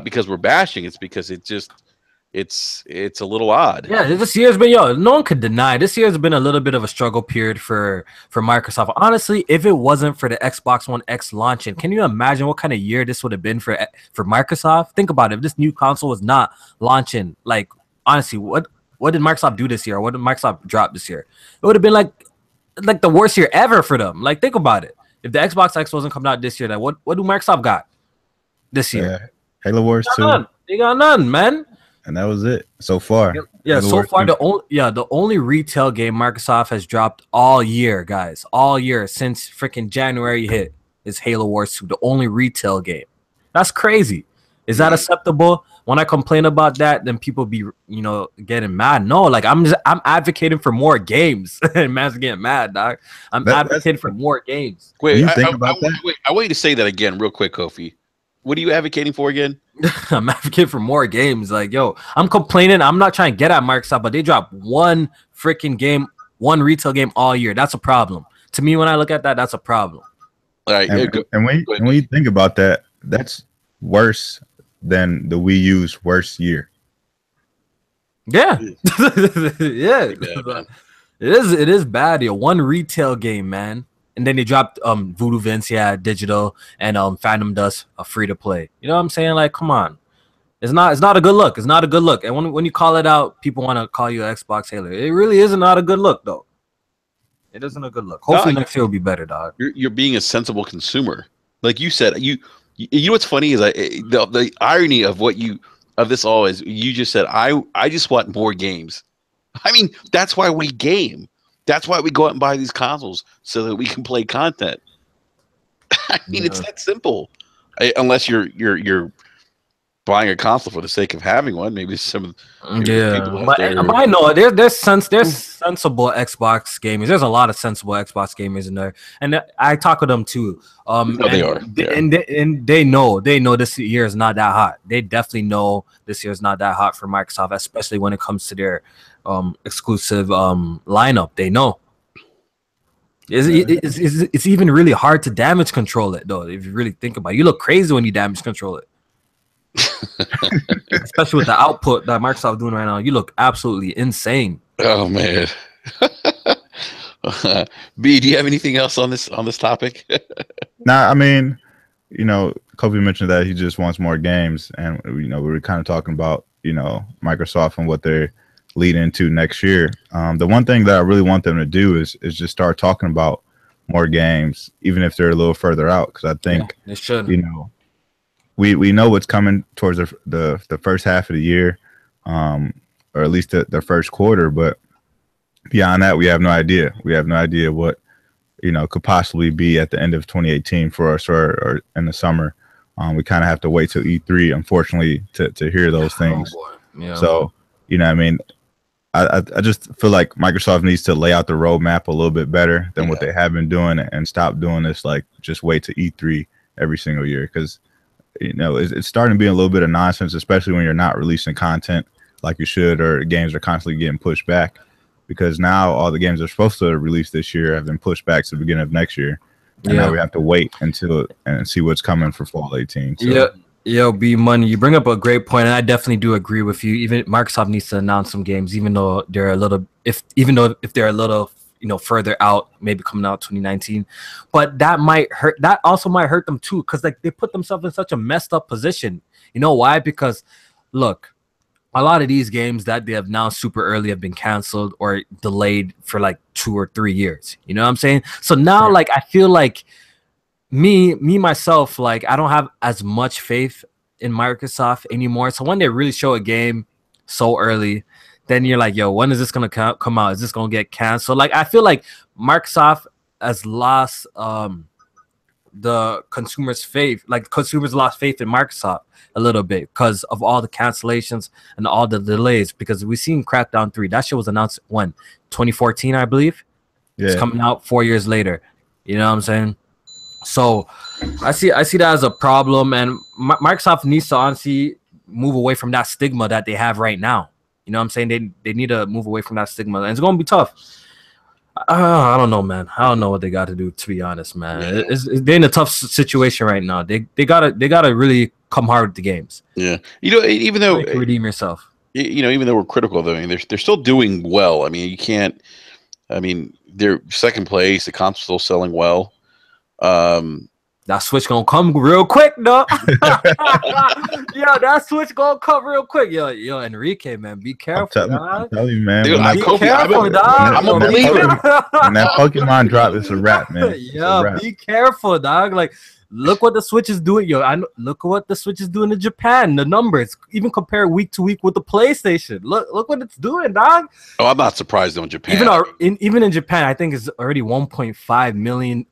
because we're bashing. It's because it's a little odd. Yeah, this year's been, no one could deny this year's been a little bit of a struggle period for Microsoft. Honestly, if it wasn't for the Xbox One X launching, can you imagine what kind of year this would have been for Microsoft? Think about it. If this new console was not launching, like, honestly, what did Microsoft do this year? What did Microsoft drop this year? It would have been like the worst year ever for them. Like, think about it. If the Xbox X wasn't coming out this year, then what do Microsoft got this year? Yeah. Halo Wars 2. They got none, man. And that was it so far. Yeah, so far the only retail game Microsoft has dropped all year, guys, all year since freaking January hit. is Halo Wars 2, the only retail game. That's crazy. Is that acceptable? When I complain about that, then people be, getting mad. No, like I'm advocating for more games. And man's getting mad, dog. I'm advocating for more games. Wait, I want you to say that again real quick, Kofi. What are you advocating for again? I'm advocating for more games. Like, yo, I'm complaining. I'm not trying to get at Microsoft, but they drop one freaking game, one retail game all year. That's a problem. To me, when I look at that, that's a problem. All right. And when you think about that, that's worse than the Wii U's worst year. Yeah. Yeah. It is bad. Yo. One retail game, man. And then they dropped Voodoo Vince, digital, and Phantom Dust, a free to play. You know what I'm saying? Like, come on. It's not a good look. It's not a good look. And when you call it out, people want to call you an Xbox hater. It really is not a good look, though. It isn't a good look. Hopefully next year will be better, dog. You're being a sensible consumer. Like you said, you know what's funny is the irony of this all is you just said I just want more games. I mean, that's why we game. That's why we go out and buy these consoles so that we can play content. I mean, it's that simple. Unless you're buying a console for the sake of having one, maybe some. But I know there's sensible Xbox gamers. There's a lot of sensible Xbox gamers in there, and I talk with them too. They are, and they know this year is not that hot. They definitely know this year is not that hot for Microsoft, especially when it comes to their exclusive lineup. They know. It's even really hard to damage control it though. If you really think about it, you look crazy when you damage control it. Especially with the output that Microsoft doing right now, you look absolutely insane. Oh man. B, do you have anything else on this topic? Nah, I mean, Kofi mentioned that he just wants more games, and we were kind of talking about Microsoft and what they're leading into next year. The one thing that I really want them to do is just start talking about more games, even if they're a little further out, because I think they should. We know what's coming towards the first half of the year, or at least the first quarter. But beyond that, we have no idea. We have no idea what could possibly be at the end of 2018 for us, or in the summer. We kind of have to wait till E3, unfortunately, to hear those things. So I mean, I just feel like Microsoft needs to lay out the roadmap a little bit better than what they have been doing, and stop doing this like just wait to E3 every single year, because it's starting to be a little bit of nonsense, especially when you're not releasing content like you should, or games are constantly getting pushed back, because now all the games that are supposed to release this year have been pushed back to the beginning of next year. And now we have to wait until and see what's coming for fall 18. So. Yo, B Money, you bring up a great point, and I definitely do agree with you. Even Microsoft needs to announce some games, even though they're a little, if they're a little, further out, maybe coming out 2019. But that might hurt. That also might hurt them too, because like they put themselves in such a messed up position. You know why? Because look, a lot of these games that they have now super early have been canceled or delayed for like 2 or 3 years. You know what I'm saying? So now, like, I feel like me myself, like, I don't have as much faith in Microsoft anymore. So when they really show a game so early, then you're like, yo, when is this gonna come out? Is this gonna get canceled? Like, I feel like Microsoft has lost the consumers' faith. Like, consumers lost faith in Microsoft a little bit because of all the cancellations and all the delays. Because we've seen Crackdown 3. That shit was announced when 2014, I believe. Yeah. It's coming out 4 years later. You know what I'm saying? So I see that as a problem, and Microsoft needs to honestly move away from that stigma that they have right now. You know what I'm saying? They need to move away from that stigma, and it's gonna be tough. I don't know, man. I don't know what they got to do, to be honest, man. They're in a tough situation right now. They gotta really come hard with the games. Yeah, even though redeem yourself. Even though we're critical of them, I mean, they're still doing well. I mean, you can't. I mean, they're second place. The console's still selling well. That Switch gonna come real quick, though. Yo, that Switch gonna come real quick. Yo, Enrique, man, be careful, dog. I'm telling you, man. Dude, be careful, dog. I'm a believer. When that Pokemon drop, it's a wrap, man. Yo, be careful, dog. Like, look what the Switch is doing. Yo, look what the Switch is doing in Japan. The numbers, even compare week to week with the PlayStation. Look what it's doing, dog. Oh, I'm not surprised though in Japan. Even in Japan, I think it's already 1.5 million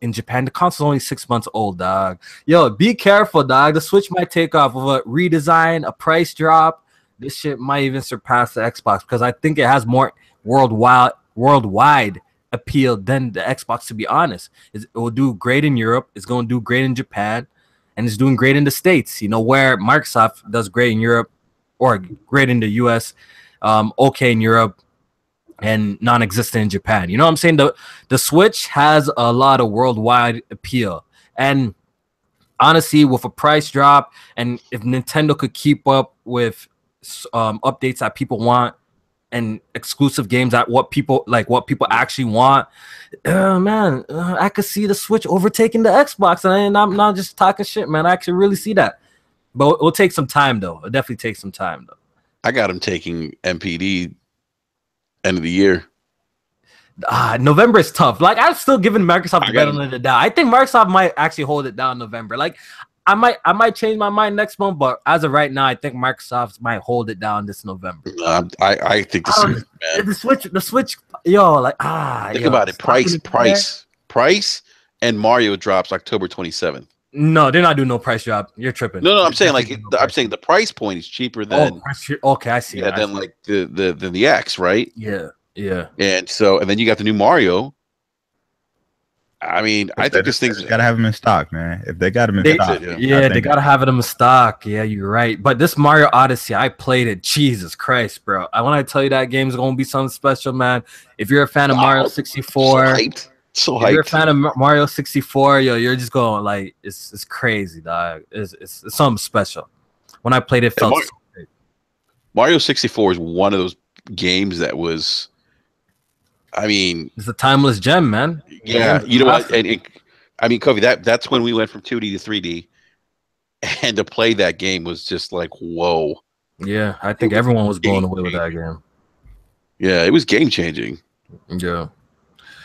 in Japan. The console's only 6 months old, dog. Yo, be careful, dog. The Switch might take off with a redesign, a price drop. This shit might even surpass the Xbox because I think it has more worldwide appeal than the Xbox, to be honest. It will do great in Europe. It's going to do great in Japan. And it's doing great in the States, you know, where Microsoft does great in Europe or great in the US, okay in Europe, and non-existent in Japan. You know what I'm saying? The Switch has a lot of worldwide appeal. And honestly, with a price drop, and if Nintendo could keep up with updates that people want and exclusive games that what people actually want, man, I could see the Switch overtaking the Xbox. And I'm not just talking shit, man. I actually really see that. But it'll take some time, though. It'll definitely take some time, though. I got him taking MPD end of the year. November is tough. Like, I'm still giving Microsoft the benefit of the doubt. I think Microsoft might actually hold it down in November. Like, I might change my mind next month, but as of right now, I think Microsoft might hold it down this November. I think the Switch, yo, like think about it. Price, and Mario drops October 27th. No, they're not doing no price drop. You're tripping. No, I'm saying I'm saying the price point is cheaper than. Okay, I see. Yeah, than like the X, right? Yeah. And then you got the new Mario. I mean, I think this thing's gotta have them in stock, man. If they got them in stock, they gotta have it in stock. Yeah, you're right. But this Mario Odyssey, I played it. Jesus Christ, bro! I want to tell you that game's gonna be something special, man. If you're a fan of Mario 64, so hyped. If you're a fan of Mario 64, yo, you're just going like it's crazy, dog. It's something special. When I played it, felt so great. Mario 64 is one of those games that was. I mean, it's a timeless gem, man. Yeah, you know what? I mean, Kobe, that's when we went from 2D to 3D, and to play that game was just like, whoa. Yeah, I think everyone was blown away with that game. Yeah, it was game changing. Yeah,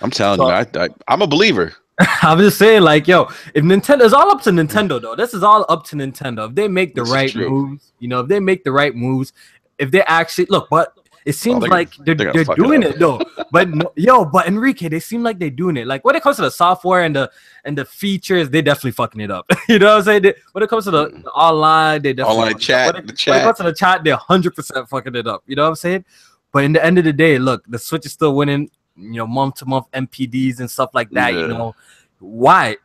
I'm telling you, I'm a believer. I'm just saying, like, yo, if Nintendo, it's all up to Nintendo, though. This is all up to Nintendo. If they make the right moves, you know, if they make the right moves, if they actually look, but. It seems like they're doing it though, but but Enrique, they seem like they're doing it. Like when it comes to the software and the features, they definitely fucking it up. You know what I'm saying? When it comes to the online, they definitely online chat. When it comes to the chat, they're 100% fucking it up. You know what I'm saying? But in the end of the day, look, the Switch is still winning. You know, month to month MPDs and stuff like that. Yeah. You know why?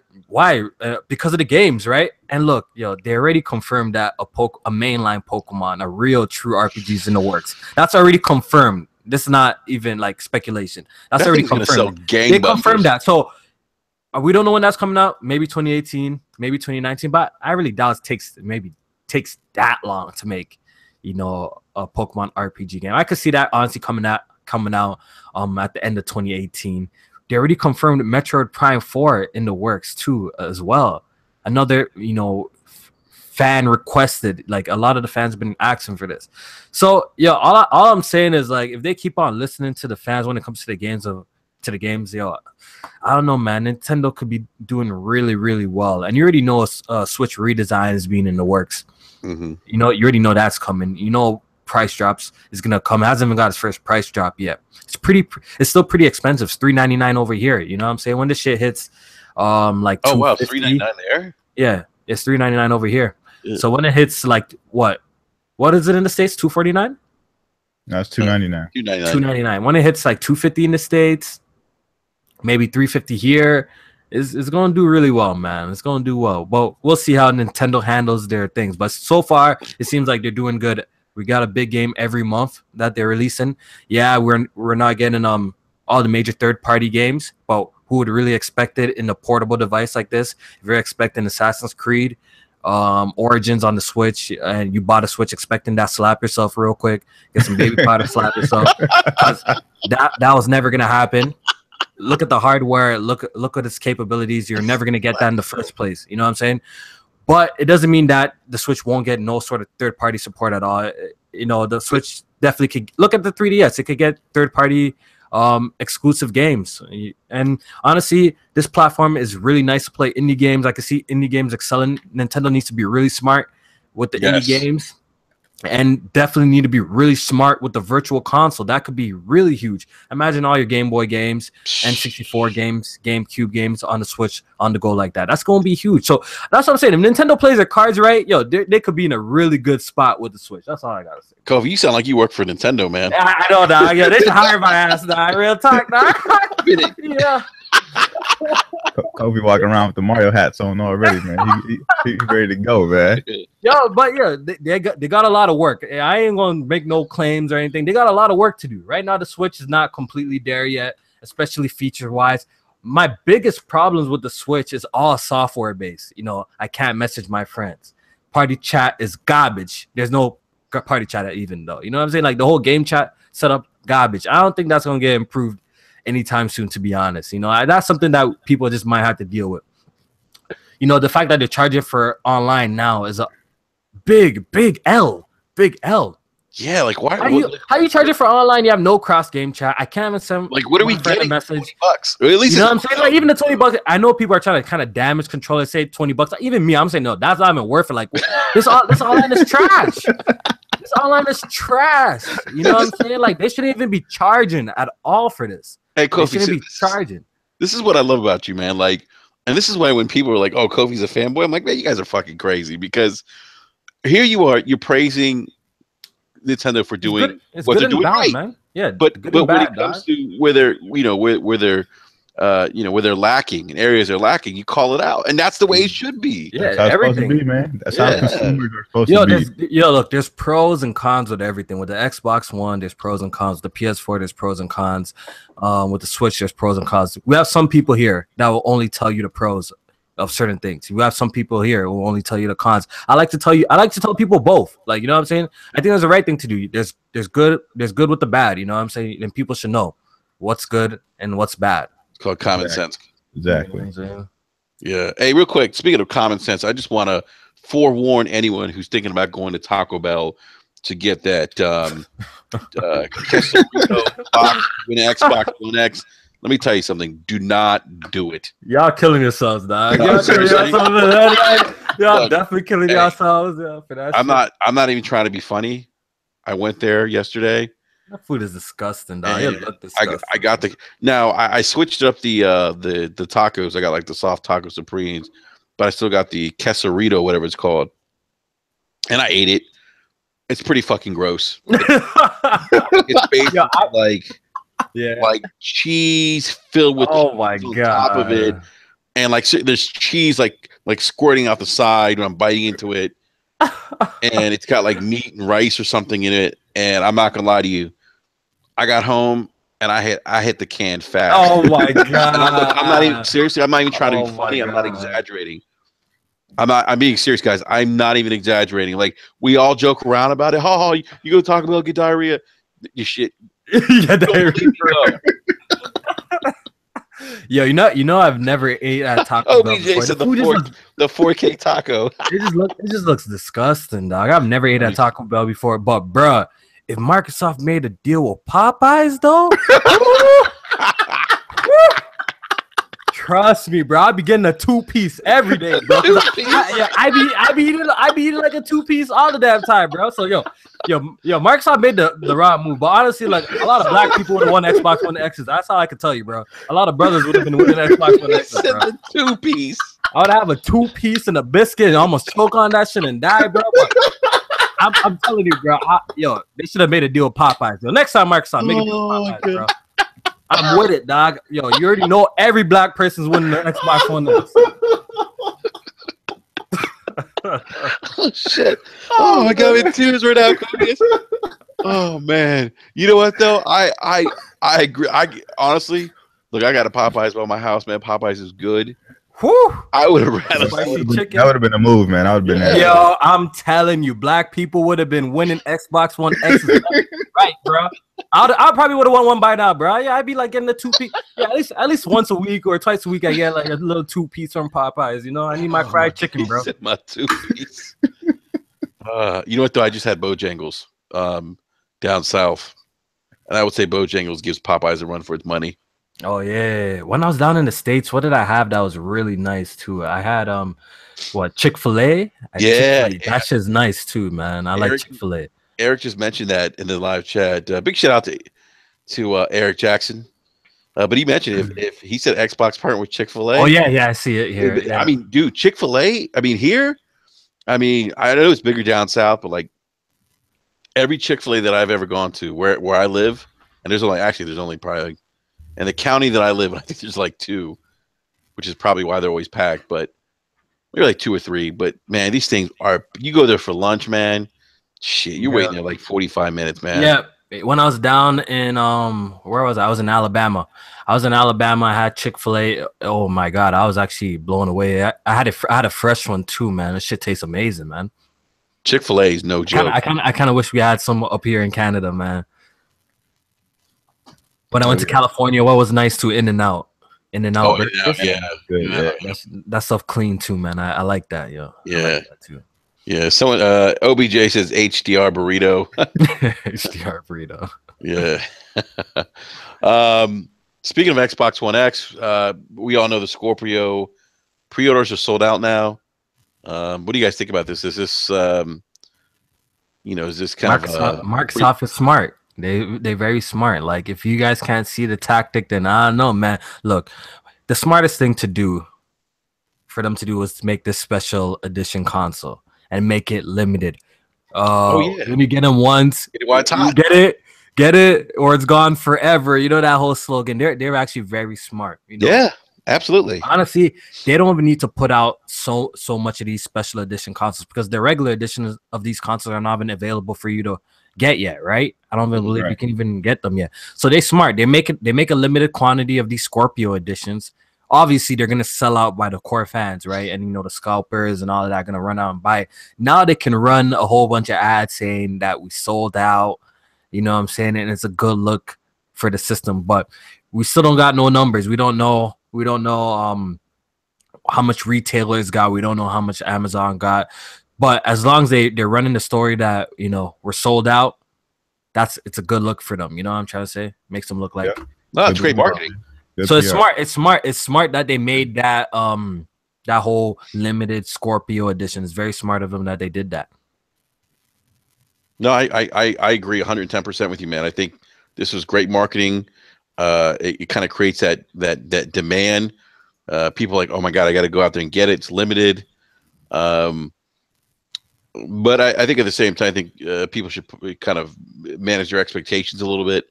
Because of the games, right? And look, they already confirmed that a mainline Pokemon, a real true RPG is in the works. That's already confirmed. This is not even like speculation. That's already confirmed. They confirmed that. So we don't know when that's coming out. Maybe 2018, maybe 2019. But I really doubt it takes that long to make, a Pokemon RPG game. I could see that honestly coming out at the end of 2018. They already confirmed Metroid Prime 4 in the works too, as well. Another, fan requested. Like a lot of the fans have been asking for this. So, all I'm saying is like if they keep on listening to the fans when it comes to the games, I don't know, man. Nintendo could be doing really, really well. And you already know a Switch redesign is being in the works. Mm-hmm. You already know that's coming. Price drops is gonna come. It hasn't even got its first price drop yet. It's still pretty expensive. It's $399 over here. You know what I'm saying? When this shit hits like $399 there? Yeah, it's $399 over here. Yeah. So when it hits like what is it in the States? $249? No, it's $299. $299. When it hits like $250 in the States, maybe $350 here, it's gonna do really well, man. It's gonna do well. But we'll see how Nintendo handles their things. But so far, it seems like they're doing good. We got a big game every month that they're releasing. Yeah, we're not getting all the major third-party games, but who would really expect it in a portable device like this? If you're expecting Assassin's Creed Origins on the Switch, and you bought a Switch expecting that, slap yourself real quick, get some baby powder, slap yourself. That was never gonna happen. Look at the hardware. Look at its capabilities. You're never gonna get that in the first place. You know what I'm saying? But it doesn't mean that the Switch won't get no sort of third-party support at all. The Switch definitely could look at the 3DS. It could get third-party exclusive games. And honestly, this platform is really nice to play indie games. I can see indie games excelling. Nintendo needs to be really smart with the indie games. And definitely need to be really smart with the virtual console. That could be really huge. Imagine all your Game Boy games, N64 games, GameCube games on the Switch on the go like that. That's going to be huge. So that's what I'm saying. If Nintendo plays their cards right, yo, they could be in a really good spot with the Switch. That's all I got to say. Kofi, you sound like you work for Nintendo, man. I know, dog. Yeah, they should hire my ass, dog. Real talk, dog. Yeah. Kobe walking around with the Mario hats on already, man. He's ready to go, man. Yo, but yeah, they got a lot of work. I ain't gonna make no claims or anything. They got a lot of work to do. Right now, the Switch is not completely there yet, especially feature-wise. My biggest problems with the Switch is all software based. You know, I can't message my friends. Party chat is garbage. There's no party chat even though. You know what I'm saying? Like the whole game chat setup, garbage. I don't think that's gonna get improved anytime soon, to be honest. You know, that's something that people just might have to deal with. You know, the fact that they're charging for online now is a big L. Yeah, like why? How you charging for online? You have no cross game chat. I can't even send. Like, what are we getting? A message. $20, or at least you know what I'm saying? Like even the $20. I know people are trying to kind of damage control and say $20. Even me, I'm saying no. That's not even worth it. Like this online is trash. This online is trash. You know what I'm saying? Like they shouldn't even be charging at all for this. Hey, Kofi, they shouldn't be charging. This is what I love about you, man. Like, and this is why when people are like, "Oh, Kofi's a fanboy," I'm like, "Man, you guys are fucking crazy." Because here you are, you're praising Nintendo for doing what they're doing right, man. Yeah, but when it comes to where they're, where they're lacking in areas they're lacking, you call it out, and that's the way it should be. Yeah, that's how everything. It's supposed to be, man. That's how consumers are supposed to be. Look, there's pros and cons with everything. With the Xbox One, there's pros and cons. With the PS4, there's pros and cons. With the Switch, there's pros and cons. We have some people here that will only tell you the pros of certain things. We have some people here who will only tell you the cons. I like to tell people both. Like, you know what I'm saying? I think that's the right thing to do. There's good with the bad. You know what I'm saying? And people should know what's good and what's bad. It's called common sense. Exactly. You know yeah. Hey, real quick, speaking of common sense, I just want to forewarn anyone who's thinking about going to Taco Bell to get that box in Xbox One X. Let me tell you something. Do not do it. Y'all killing yourselves, dog. Y'all definitely killing yourselves. Yeah, for that. I'm not even trying to be funny. I went there yesterday. That food is disgusting, dog. It looked disgusting. I got I switched up the tacos. I got like the soft taco supremes, but I still got the quesarito, whatever it's called. And I ate it. It's pretty fucking gross. It's basically like cheese filled with my god, top of it, and like there's cheese like squirting out the side when I'm biting into it, and it's got like meat and rice or something in it. And I'm not gonna lie to you, I got home and I hit the can fast. Oh my god! I'm not even seriously. I'm not even trying to be funny. I'm not exaggerating. I'm being serious, guys. I'm not even exaggerating. Like we all joke around about it. Oh, you go to Taco Bell, get diarrhea. You shit. Yeah, yo, you know, I've never ate at Taco Bell before. Said the 4K taco. It just looks disgusting, dog. I've never ate at Taco Bell before, but bruh, if Microsoft made a deal with Popeyes, though, trust me, bro, I'd be getting a 2-piece every day, bro. I be eating like a 2-piece all the damn time, bro. So yo, Microsoft made the right move, but honestly, like a lot of black people would have won Xbox One X's. That's all I can tell you, bro. A lot of brothers would have been winning Xbox One X's, bro. The 2-piece. I would have a 2-piece and a biscuit and almost choke on that shit and die, bro. I'm telling you, bro. They should have made a deal with Popeyes. Yo, next time Microsoft make a deal with Popeyes, bro. I'm with it, dog. Yo, you already know every black person's winning the Xbox One X. Oh shit! Oh my god, in tears right now. Oh man, you know what though? I agree. I honestly look. I got a Popeyes by my house, man. Popeyes is good. Whew. I would have rather chicken. That would have been a move, man. I would have been. Yo, I'm telling you, black people would have been winning Xbox One X's. Right, bro. I probably would have won one by now, bro. Yeah, I'd be like getting a 2-piece. Yeah, at least once a week or twice a week, I get like a little 2-piece from Popeyes. You know, I need my fried chicken, bro. My 2-piece. You know what though? I just had Bojangles down south, and I would say Bojangles gives Popeyes a run for its money. Oh yeah. When I was down in the States, what did I have that was really nice too? I had what, Chick-fil-A? Yeah, Chick-fil-A. That shit's nice too, man. I like Eric. Chick-fil-A. Eric just mentioned that in the live chat. Big shout out to Eric Jackson. But he mentioned if he said Xbox partner with Chick Fil Oh A. yeah, yeah, I see it here. I Yeah. mean, dude, Chick Fil A. I mean, here. I mean, I know it's bigger down south, but like every Chick Fil A that I've ever gone to, where I live, and there's only probably like, in the county that I live in, I think there's like two, which is probably why they're always packed. But maybe like two or three. But man, these things are. You go there for lunch, man. Shit, you're Yeah. waiting there like 45 minutes, man. Yeah. When I was down in where was I? I was in Alabama. I had Chick-fil-A. Oh my god, I was actually blown away. I had a fresh one too, man. This shit tastes amazing, man. Chick Fil A is no joke. I kind of wish we had some up here in Canada, man. When I went to California, what was nice too? In-N-Out. In-N-Out. Oh, In-N-Out, yeah. Good, yeah. That stuff clean too, man. I like that, yo. Yeah. I like that too. Yeah, someone OBJ says HDR burrito. HDR burrito. Yeah. Speaking of Xbox One X, we all know the Scorpio pre-orders are sold out now. What do you guys think about this? Is this is this kind of Microsoft is smart. They very smart. Like if you guys can't see the tactic, then I don't know, man. Look, the smartest thing to do for them to do was to make this special edition console and make it limited. When you get them once, you get it, or it's gone forever. You know that whole slogan. They're actually very smart. You know? Yeah, absolutely. Honestly, they don't even need to put out so much of these special edition consoles because the regular editions of these consoles are not even available for you to get yet, right? I don't even believe you can even get them yet. So they smart. They make a limited quantity of these Scorpio editions. Obviously, they're gonna sell out by the core fans, right? And the scalpers and all of that are gonna run out and buy it. Now they can run a whole bunch of ads saying that we sold out. You know what I'm saying? And it's a good look for the system, but we still don't got no numbers. We don't know how much retailers got. We don't know how much Amazon got. But as long as they're running the story that we're sold out, it's a good look for them. You know what I'm trying to say? Makes them look like no, it's great marketing. So it's smart. It's smart that they made that that whole limited Scorpio edition. It's very smart of them that they did that. No, I agree 110% with you, man. I think this was great marketing. It kind of creates that demand. People are like, oh my god, I got to go out there and get it. It's limited. But I think at the same time, I think people should kind of manage their expectations a little bit.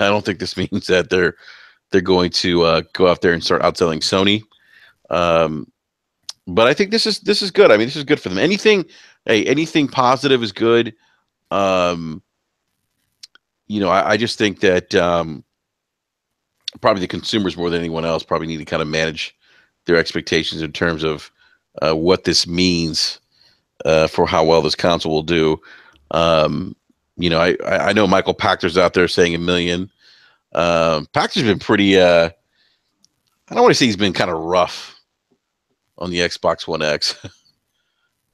I don't think this means that they're going to go out there and start outselling Sony. But I think this is good. I mean, this is good for them. Anything positive is good. I just think that probably the consumers more than anyone else probably need to kind of manage their expectations in terms of what this means for how well this console will do. I know Michael Pachter's out there saying 1 million. Pachter's been pretty. I don't want to say he's been kind of rough on the Xbox One X.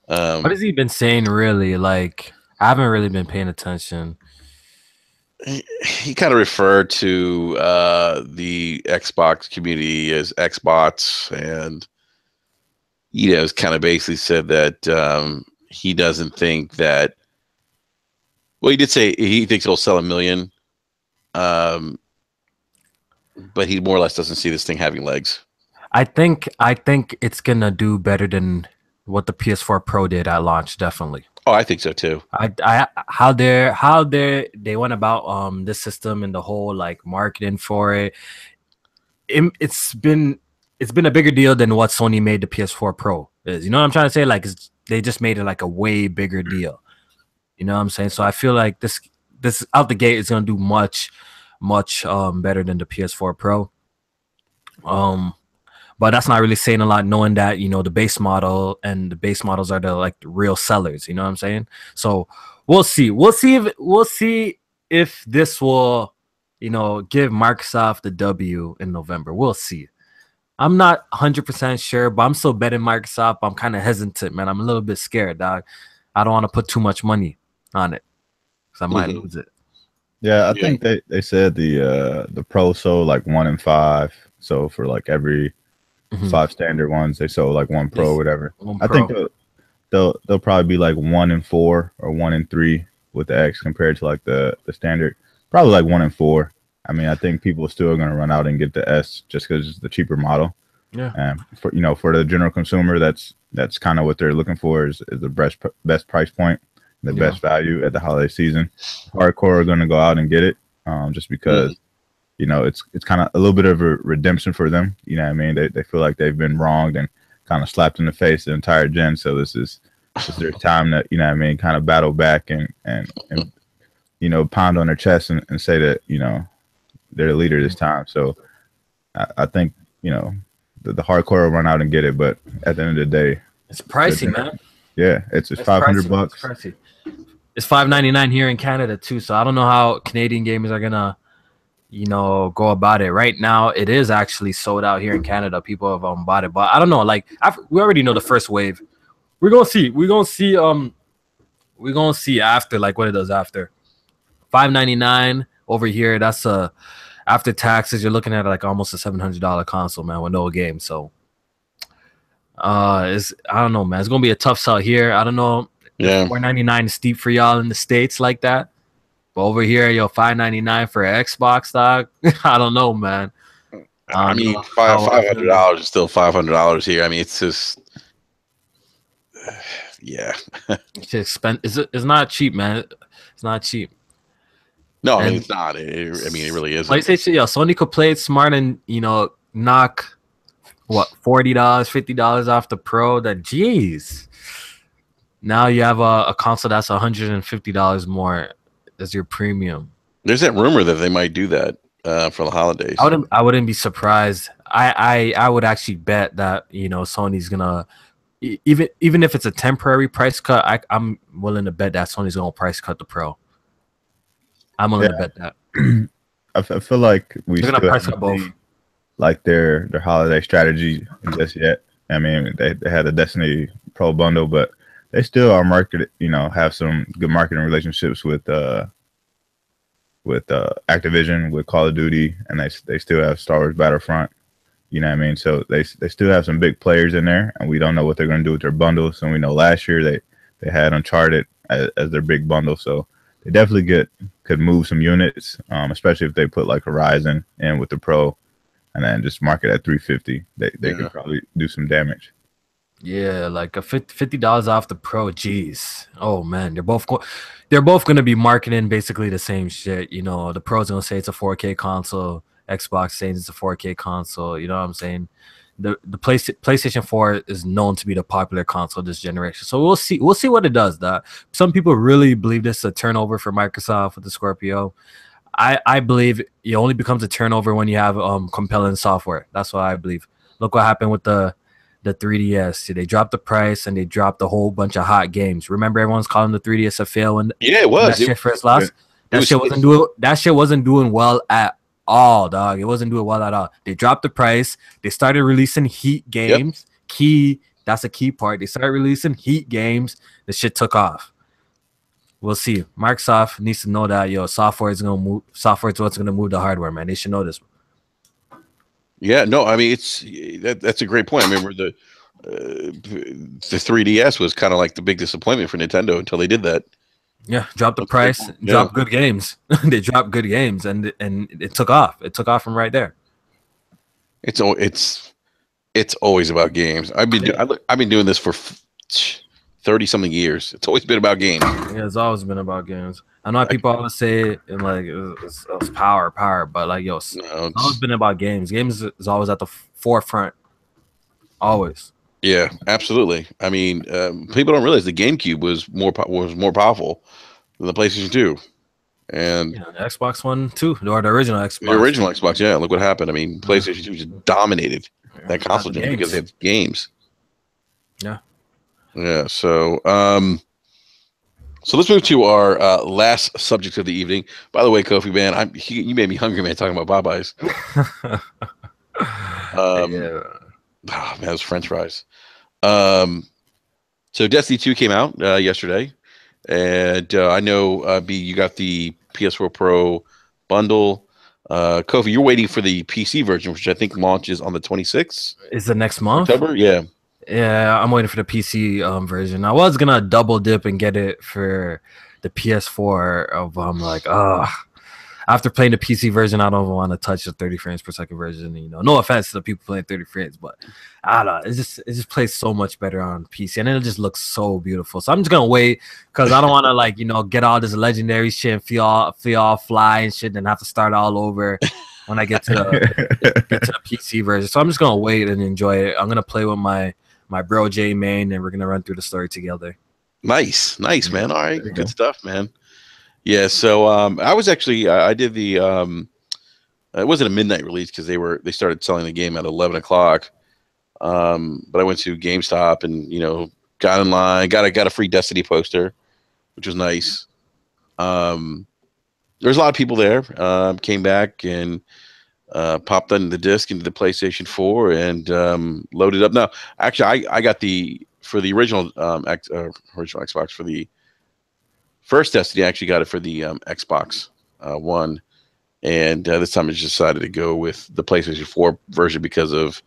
What has he been saying, really? Like, I haven't really been paying attention. He kind of referred to the Xbox community as Xbots, and it's kind of basically said that he doesn't think that. Well, he did say he thinks it'll sell 1 million, but he more or less doesn't see this thing having legs. I think it's gonna do better than what the PS4 Pro did at launch. Definitely. Oh, I think so too. How they went about this system and the whole like marketing for it. It's been a bigger deal than what Sony made the PS4 Pro is. You know what I'm trying to say? Like they just made it like a way bigger deal. You know what I'm saying? So I feel like this out the gate is gonna do much better than the PS4 Pro. But that's not really saying a lot, knowing that the base model and the base models are the real sellers. You know what I'm saying? So we'll see. We'll see if this will give Microsoft the W in November. We'll see. I'm not 100% sure, but I'm still betting Microsoft. I'm kind of hesitant, man. I'm a little bit scared, dog. I don't want to put too much money on it because I might lose it. Yeah, I Yeah. think they said the pro sold like 1 in 5. So for like every Mhm. 5 standard ones, they sold like one pro or Yes, whatever. one I think pro. they'll probably be like 1 in 4 or 1 in 3 with the X compared to like the standard. Probably like 1 in 4. I mean, I think people are still gonna run out and get the S just because it's the cheaper model. Yeah. And for the general consumer, that's kind of what they're looking for is the best price point, the Yeah. best value at the holiday season. Hardcore are going to go out and get it, just because it's kind of a little bit of a redemption for them. You know what I mean? They feel like they've been wronged and kind of slapped in the face the entire gen. So this is their time to what I mean, kind of battle back and pound on their chest and say that they're the leader this time. So I think the hardcore will run out and get it, but at the end of the day, It's pricey, man. yeah, it's It's 500 pricey. bucks. It's pricey. It's $5.99 here in Canada too. So I don't know how Canadian gamers are gonna, go about it. Right now, it is actually sold out here in Canada. People have bought it, but I don't know. Like we already know the first wave. We're gonna see. We're gonna see. We're gonna see after like what it does after. $5.99 over here. That's after taxes. You're looking at like almost a $700 console, man, with no game. So I don't know, man. It's gonna be a tough sell here. I don't know. Yeah. $4.99 is steep for y'all in the States like that. But over here, $5.99 for Xbox, dog. I don't know, man. I mean, $500 is still $500 here. I mean, it's just, yeah. It's expensive. It's not cheap, man. It's not cheap. No, I mean it's not. I mean, it really isn't. PlayStation, Sony could play it smart and knock what $40, $50 off the Pro. That jeez. Now you have a console that's $150 more as your premium. There's that rumor that they might do that for the holidays. I wouldn't be surprised. I would actually bet that Sony's gonna even if it's a temporary price cut. I'm willing to bet that Sony's gonna price cut the Pro. I'm willing to bet that. I feel like we They're still gonna price haven't cut both. seen, like their holiday strategy just yet. I mean, they had a Destiny Pro bundle, but they still are marketed. Have some good marketing relationships with Activision, with Call of Duty, and they still have Star Wars Battlefront. You know what I mean? So they still have some big players in there, and we don't know what they're going to do with their bundles. And we know last year they had Uncharted as their big bundle, so they definitely could move some units, especially if they put like Horizon in with the Pro, and then just market at $350. They could probably do some damage. Yeah, like a $50 off the Pro. Jeez. Oh man, they're both going to be marketing basically the same shit. The Pro's going to say it's a 4K console. Xbox saying it's a 4K console. You know what I'm saying? The PlayStation 4 is known to be the popular console this generation. So we'll see. We'll see what it does. Some people really believe this is a turnover for Microsoft with the Scorpio. I believe it only becomes a turnover when you have compelling software. That's what I believe. Look what happened with the 3DS. They dropped the price and they dropped a whole bunch of hot games. Remember, everyone's calling the 3DS a fail when it was that shit first lost. That shit wasn't doing well at all, dog. It wasn't doing well at all. They dropped the price. They started releasing heat games. Yep. That's a key part. They started releasing heat games. The shit took off. We'll see. Microsoft needs to know that software is gonna move. Software is what's gonna move the hardware, man. They should know this. Yeah, no, I mean that's a great point. I remember the 3DS was kind of like the big disappointment for Nintendo until they did that. Yeah, dropped the price, dropped good games. They dropped good games, and it took off. It took off from right there. It's always about games. I've been doing this for 30-something years. It's always been about games. Yeah, it's always been about games. I know people always say and like it's power, but like it's always been about games. Games is always at the forefront. Always. Yeah, absolutely. I mean, people don't realize the GameCube was more powerful than the PlayStation 2, and the Xbox One too, or the original Xbox. The original Xbox, yeah. Look what happened. I mean, PlayStation 2 just dominated that console gen because they have games. Yeah. Yeah. So, so let's move to our last subject of the evening. By the way, Kofi, man, you made me hungry, man, talking about Popeyes. Yeah. Oh, man, those French fries. So Destiny 2 came out yesterday. And I know, B, you got the PS4 Pro bundle. Kofi, you're waiting for the PC version, which I think launches on the 26th Is the next month? October. Yeah. Yeah, I'm waiting for the PC version. I was gonna double dip and get it for the PS4. I'm like, after playing the PC version, I don't want to touch the 30 frames per second version. You know, no offense to the people playing 30 frames, but I don't know. It just plays so much better on PC, and it just looks so beautiful. So I'm just gonna wait because I don't want to like get all this legendary shit and feel all fly and shit, and have to start all over when I get to the PC version. So I'm just gonna wait and enjoy it. I'm gonna play with my bro J Main, and we're gonna run through the story together. Nice, man. All right, good stuff, man. Yeah, so I was actually I did the it wasn't a midnight release because they started selling the game at 11 o'clock. But I went to GameStop and got in line, got a free Destiny poster, which was nice. There's a lot of people there. Came back and popped on the disc into the PlayStation 4 and loaded up. Now, actually, I got for the original original Xbox for the first Destiny. I actually got it for the Xbox One, and this time I just decided to go with the PlayStation 4 version because of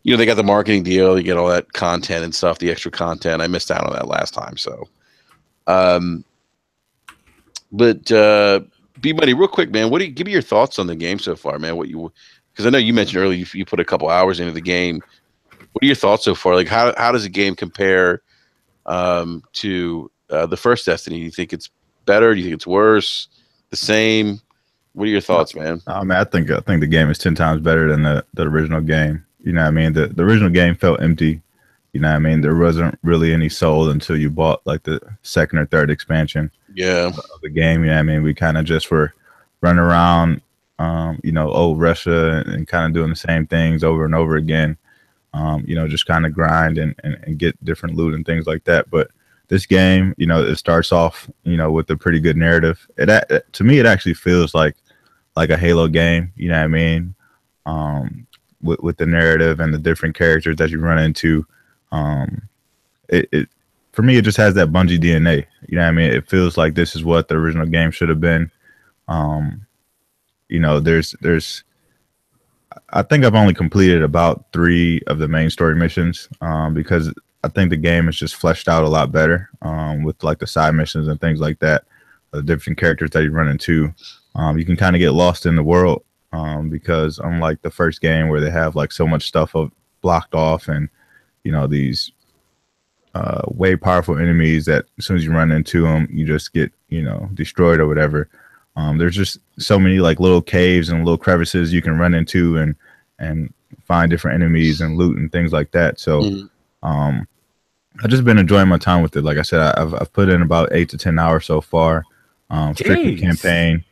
they got the marketing deal. You get all that content and stuff, the extra content. I missed out on that last time, so. But B Buddy, real quick, man, give me your thoughts on the game so far, man? Because I know you mentioned earlier you put a couple hours into the game. What are your thoughts so far? Like, how does the game compare to the first Destiny? Do you think it's better? Do you think it's worse? The same? What are your thoughts, man? I mean, I think the game is 10 times better than the original game. You know what I mean? The original game felt empty. You know what I mean? There wasn't really any soul until you bought like the second or third expansion of the game. You know what I mean? We kind of just were running around, old Russia and kind of doing the same things over and over again. Just kind of grind and get different loot and things like that. But this game, it starts off, with a pretty good narrative. To me, it actually feels like a Halo game. You know what I mean? With the narrative and the different characters that you run into. For me, it just has that Bungie DNA. You know what I mean? It feels like this is what the original game should have been. There's I think I've only completed about 3 of the main story missions because I think the game is just fleshed out a lot better with like the side missions and things like that, the different characters that you run into. You can kind of get lost in the world because unlike the first game where they have like so much stuff blocked off and these way powerful enemies that as soon as you run into them, you just get, destroyed or whatever. There's just so many like little caves and little crevices you can run into and find different enemies and loot and things like that. So I've just been enjoying my time with it. Like I said, I've put in about 8 to 10 hours so far. Strictly campaign.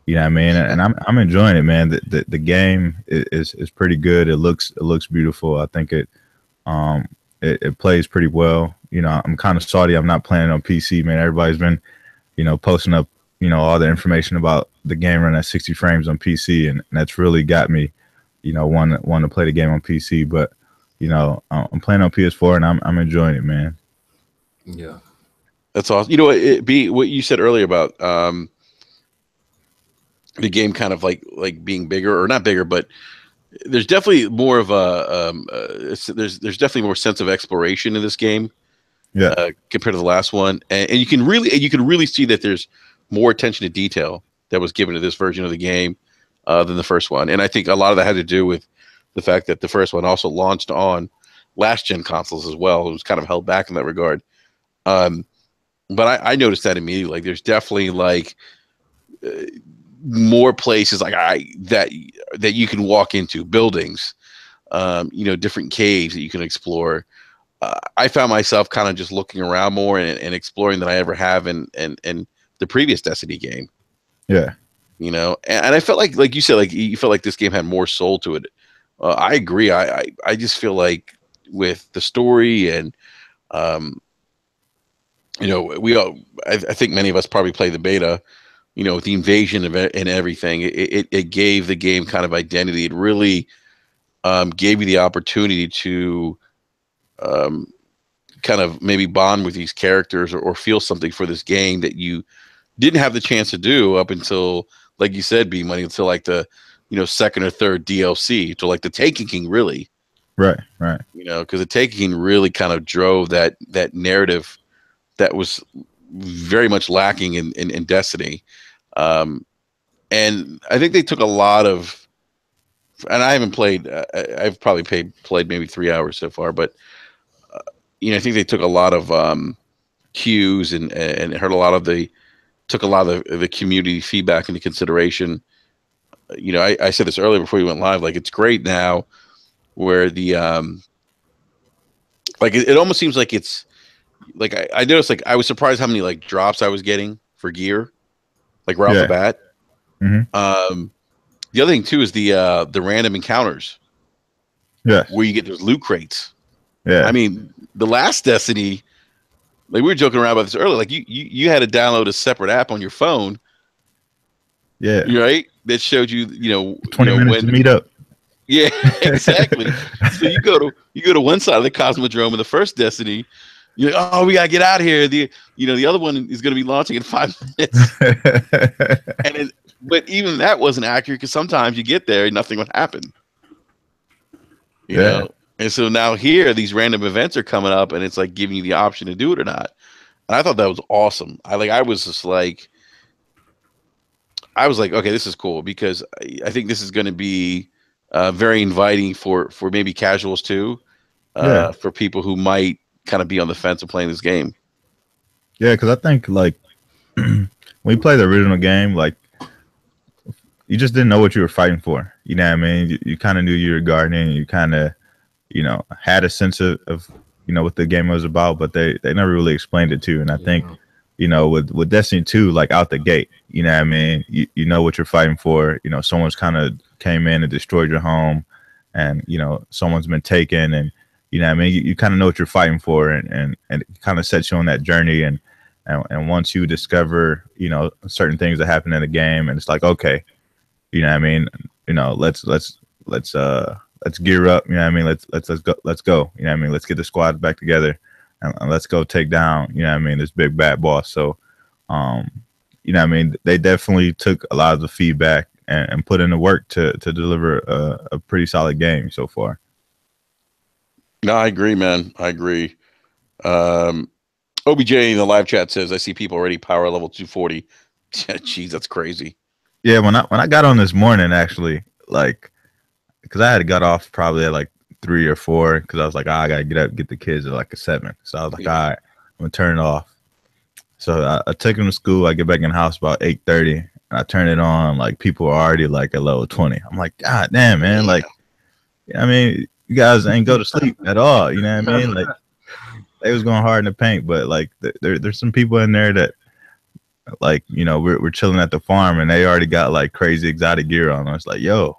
You know what I mean? And I'm enjoying it, man. The game is pretty good. It looks beautiful. I think it plays pretty well. I'm kind of salty. I'm not playing on PC, man. Everybody's been, posting up, all the information about the game running at 60 frames on PC, and that's really got me, want to play the game on PC. But, I'm playing on PS4 and I'm enjoying it, man. Yeah, that's awesome. What you said earlier about the game kind of like being bigger or not bigger, but there's definitely more of there's definitely more sense of exploration in this game, compared to the last one, and you can really see that there's more attention to detail that was given to this version of the game than the first one, and I think a lot of that had to do with the fact that the first one also launched on last gen consoles as well. It was kind of held back in that regard, but I noticed that immediately. Like, there's definitely like more places like that you can walk into, buildings, different caves that you can explore. I found myself kind of just looking around more and exploring than I ever have in the previous Destiny game. Yeah. And I felt like you said, like you felt like this game had more soul to it. I agree. I just feel like with the story and I think many of us probably played the beta, with the invasion of it and everything, it gave the game kind of identity. It really gave you the opportunity to kind of maybe bond with these characters or feel something for this game that you didn't have the chance to do up until, like you said, B Money, until like the second or third DLC, to like the Taken King, really. Right. Because the Taken King really kind of drove that narrative that was very much lacking in Destiny. And I think they took a lot of, and I haven't played, I've probably played maybe 3 hours so far, but I think they took a lot of cues and heard took a lot of the community feedback into consideration. I said this earlier before you went live, like it's great now where the like it almost seems like it's like I noticed, like I was surprised how many like drops I was getting for gear, like right off the bat. Mm-hmm. The other thing too is the random encounters. Yeah. Where you get those loot crates. Yeah. I mean, the last Destiny, like we were joking around about this earlier, like you had to download a separate app on your phone. Yeah. Right? That showed you, 20 minutes to meet up. Yeah, exactly. So you go to one side of the Cosmodrome in the first Destiny. You're like, oh, we gotta get out of here. The other one is gonna be launching in 5 minutes. But even that wasn't accurate because sometimes you get there and nothing would happen. You know? And so now here, these random events are coming up, and it's like giving you the option to do it or not. And I thought that was awesome. I was like, okay, this is cool because I think this is going to be very inviting for maybe casuals too, for people who might kind of be on the fence of playing this game. Yeah, because I think like when you play the original game, like you just didn't know what you were fighting for. You know what I mean? You kind of knew you were guarding. You kind of had a sense of what the game was about, but they never really explained it to you. And I think with Destiny 2, like out the gate, you know what I mean? You know what you're fighting for. Someone's kind of came in and destroyed your home, and someone's been taken, and you know what I mean? You kind of know what you're fighting for, and it kind of sets you on that journey. And once you discover certain things that happen in the game, and it's like, okay, you know what I mean? Let's gear up. You know what I mean? Let's go. You know what I mean? Let's get the squad back together, and let's go take down, you know what I mean, this big bad boss. So, you know what I mean? They definitely took a lot of the feedback and put in the work to deliver a pretty solid game so far. No, I agree, man. I agree. OBJ in the live chat says, I see people already power level 240. Jeez, that's crazy. Yeah, when I got on this morning, actually, like, because I had got off probably at like 3 or 4, because I was like, I gotta get up, get the kids at like a 7. So I was like, all right, I'm gonna turn it off. So I took them to school. I get back in the house about 8:30, and I turn it on. Like, people are already like at level 20. I'm like, God damn, man! Like, I mean, you guys ain't go to sleep at all. You know what I mean? Like, they was going hard in the paint, but like, there's some people in there that, like, we're chilling at the farm, and they already got like crazy exotic gear on. It's like, yo,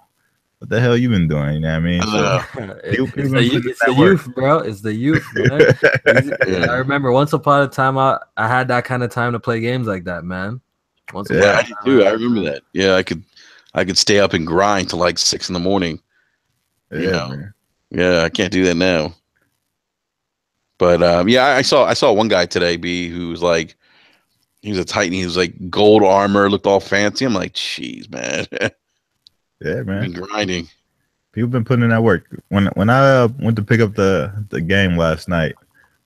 what the hell you been doing? You know what I mean? So, it's the youth, bro. It's the youth, man. I remember once upon a time, I had that kind of time to play games like that, man. I did too. I remember that. Yeah, I could stay up and grind till like 6 a.m. Man. Yeah, I can't do that now. But I saw one guy today, B, who was like, he was a Titan. He was like gold armor, looked all fancy. I'm like, jeez, man. Yeah, man. Been grinding. People been putting in that work. When I went to pick up the game last night,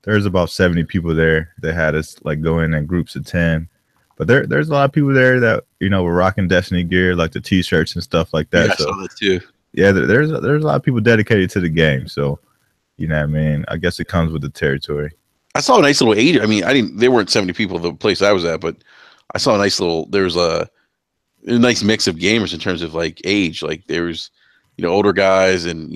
there's about 70 people there. They had us like go in groups of 10. But there's a lot of people there that were rocking Destiny gear, like the T-shirts and stuff like that. Yeah, so, I saw that too. Yeah, there's a lot of people dedicated to the game. So, you know what I mean? I guess it comes with the territory. I saw a nice little age. I mean, there weren't 70 people at the place I was at, but I saw a nice little, there was a nice mix of gamers in terms of like age. Like there was, older guys, and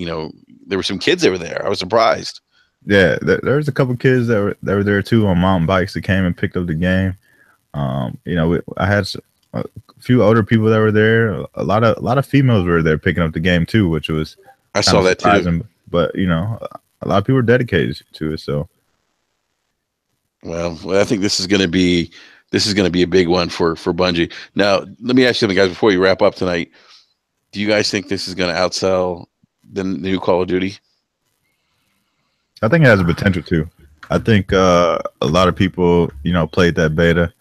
there were some kids that were there. I was surprised. Yeah, there was a couple kids that were there too on mountain bikes that came and picked up the game. I had a few older people that were there. A lot of females were there picking up the game too, which was I saw that too. But a lot of people were dedicated to it. So, well, I think this is going to be a big one for Bungie. Now, let me ask you something, guys, before you wrap up tonight. Do you guys think this is going to outsell the new Call of Duty? I think it has the potential to. I think a lot of people, played that beta,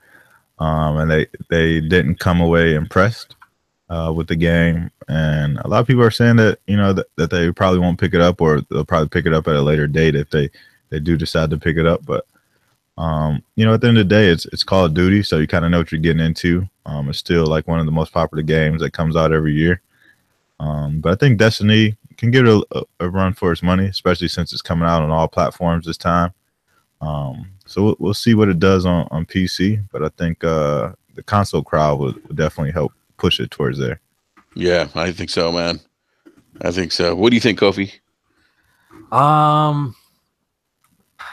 and they didn't come away impressed with the game. And a lot of people are saying that that they probably won't pick it up, or they'll probably pick it up at a later date if they do decide to pick it up. But at the end of the day, it's Call of Duty, so you kind of know what you're getting into. It's still like one of the most popular games that comes out every year. But I think Destiny can get a run for its money, especially since it's coming out on all platforms this time. So we'll see what it does on PC, but I think the console crowd would definitely help push it towards there. Yeah, I think so, man. I think so. What do you think, Kofi?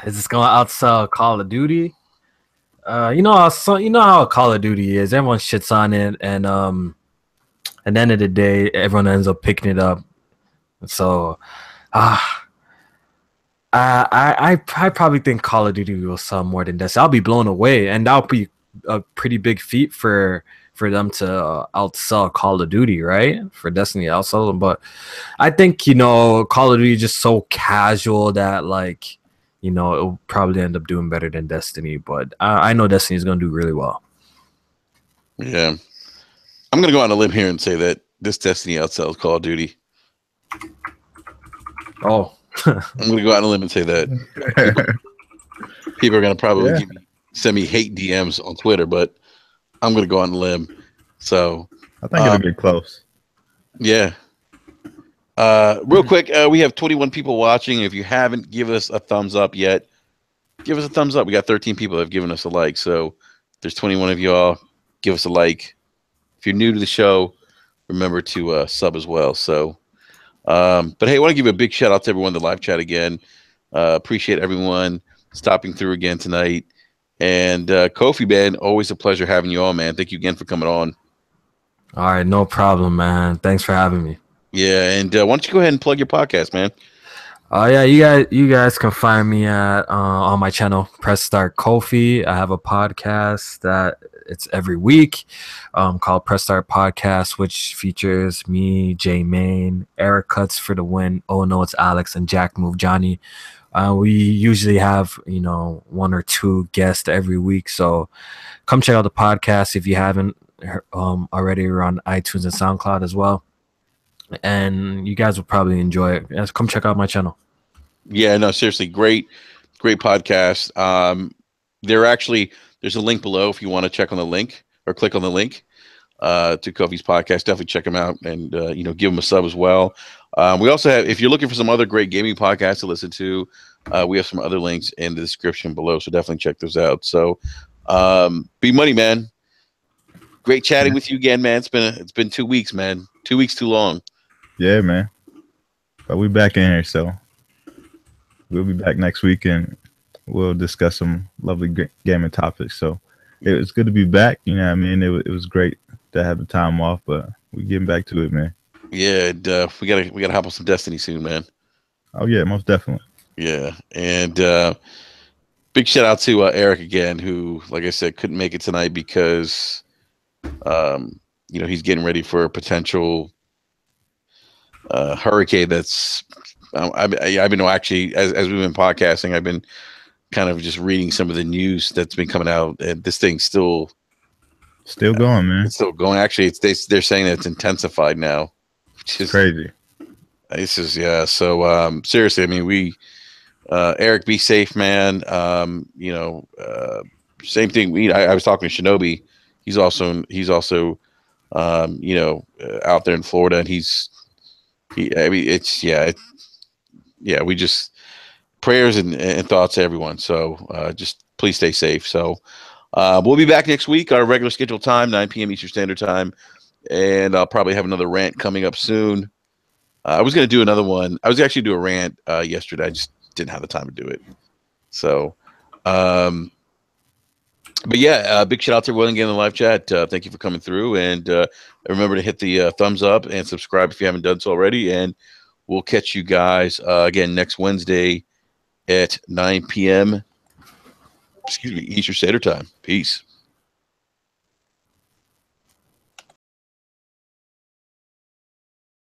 Is this going to outsell Call of Duty? You know how Call of Duty is. Everyone shits on it, and at the end of the day, everyone ends up picking it up. So, I probably think Call of Duty will sell more than Destiny. I'll be blown away, and that'll be a pretty big feat for them to outsell Call of Duty, right? For Destiny to outsell them. But I think, Call of Duty is just so casual that, like, it'll probably end up doing better than Destiny. But I know Destiny is going to do really well. Yeah. I'm going to go on a limb here and say that this Destiny outsells Call of Duty. Oh. I'm going to go out on a limb and say that. People are going to probably send me hate DMs on Twitter, but I'm going to go on a limb. So I think it'll get close. Yeah. Real quick, we have 21 people watching. If you haven't given us a thumbs up yet, give us a thumbs up. We got 13 people that have given us a like. So there's 21 of you all. Give us a like. If you're new to the show, remember to sub as well. So, but hey, I want to give a big shout out to everyone in the live chat again. Appreciate everyone stopping through again tonight. And Kofi, man, always a pleasure having you on, man. Thank you again for coming on. All right, no problem, man. Thanks for having me. Yeah, and why don't you go ahead and plug your podcast, man? Yeah, you guys can find me at on my channel, Press Start Kofi. I have a podcast that it's every week, called Press Start Podcast, which features me, Jay Main, Eric Cuts for the win. Oh no, it's Alex and Jack Move Johnny. We usually have one or two guests every week, so come check out the podcast if you haven't already. We're on iTunes and SoundCloud as well, and you guys will probably enjoy it. Yes, come check out my channel. Yeah, no, seriously, great podcast. There's a link below if you want to check on the link or click on the link to Kofi's podcast. Definitely check him out and give him a sub as well. We also have, if you're looking for some other great gaming podcasts to listen to, we have some other links in the description below, so definitely check those out. So, B Money, man, great chatting with you again, man. It's been 2 weeks, man. 2 weeks too long. Yeah, man. But we back in here, so we'll be back next week and we'll discuss some lovely gaming topics. So it was good to be back. You know what I mean? It was great to have the time off, but we're getting back to it, man. Yeah, we gotta hop on some Destiny soon, man. Oh yeah, most definitely. Yeah, and big shout out to Eric again, who, like I said, couldn't make it tonight because he's getting ready for a potential hurricane. That's I've been actually, as we've been podcasting, I've been kind of just reading some of the news that's been coming out, and this thing's still going, man. It's still going. Actually, they're saying that it's intensified now, which is crazy. This is So seriously, I mean, Eric, be safe, man. Same thing. I was talking to Shinobi. He's also out there in Florida, and we just prayers and thoughts to everyone. So just please stay safe. So we'll be back next week, our regular scheduled time, 9 p.m. Eastern Standard Time, and I'll probably have another rant coming up soon. I was going to do another one. I was actually do a rant yesterday. I just didn't have the time to do it. So, but yeah, big shout out to everyone again in the live chat. Thank you for coming through, and remember to hit the thumbs up and subscribe if you haven't done so already. And we'll catch you guys again next Wednesday at 9 p.m. Eastern Standard Time. Peace.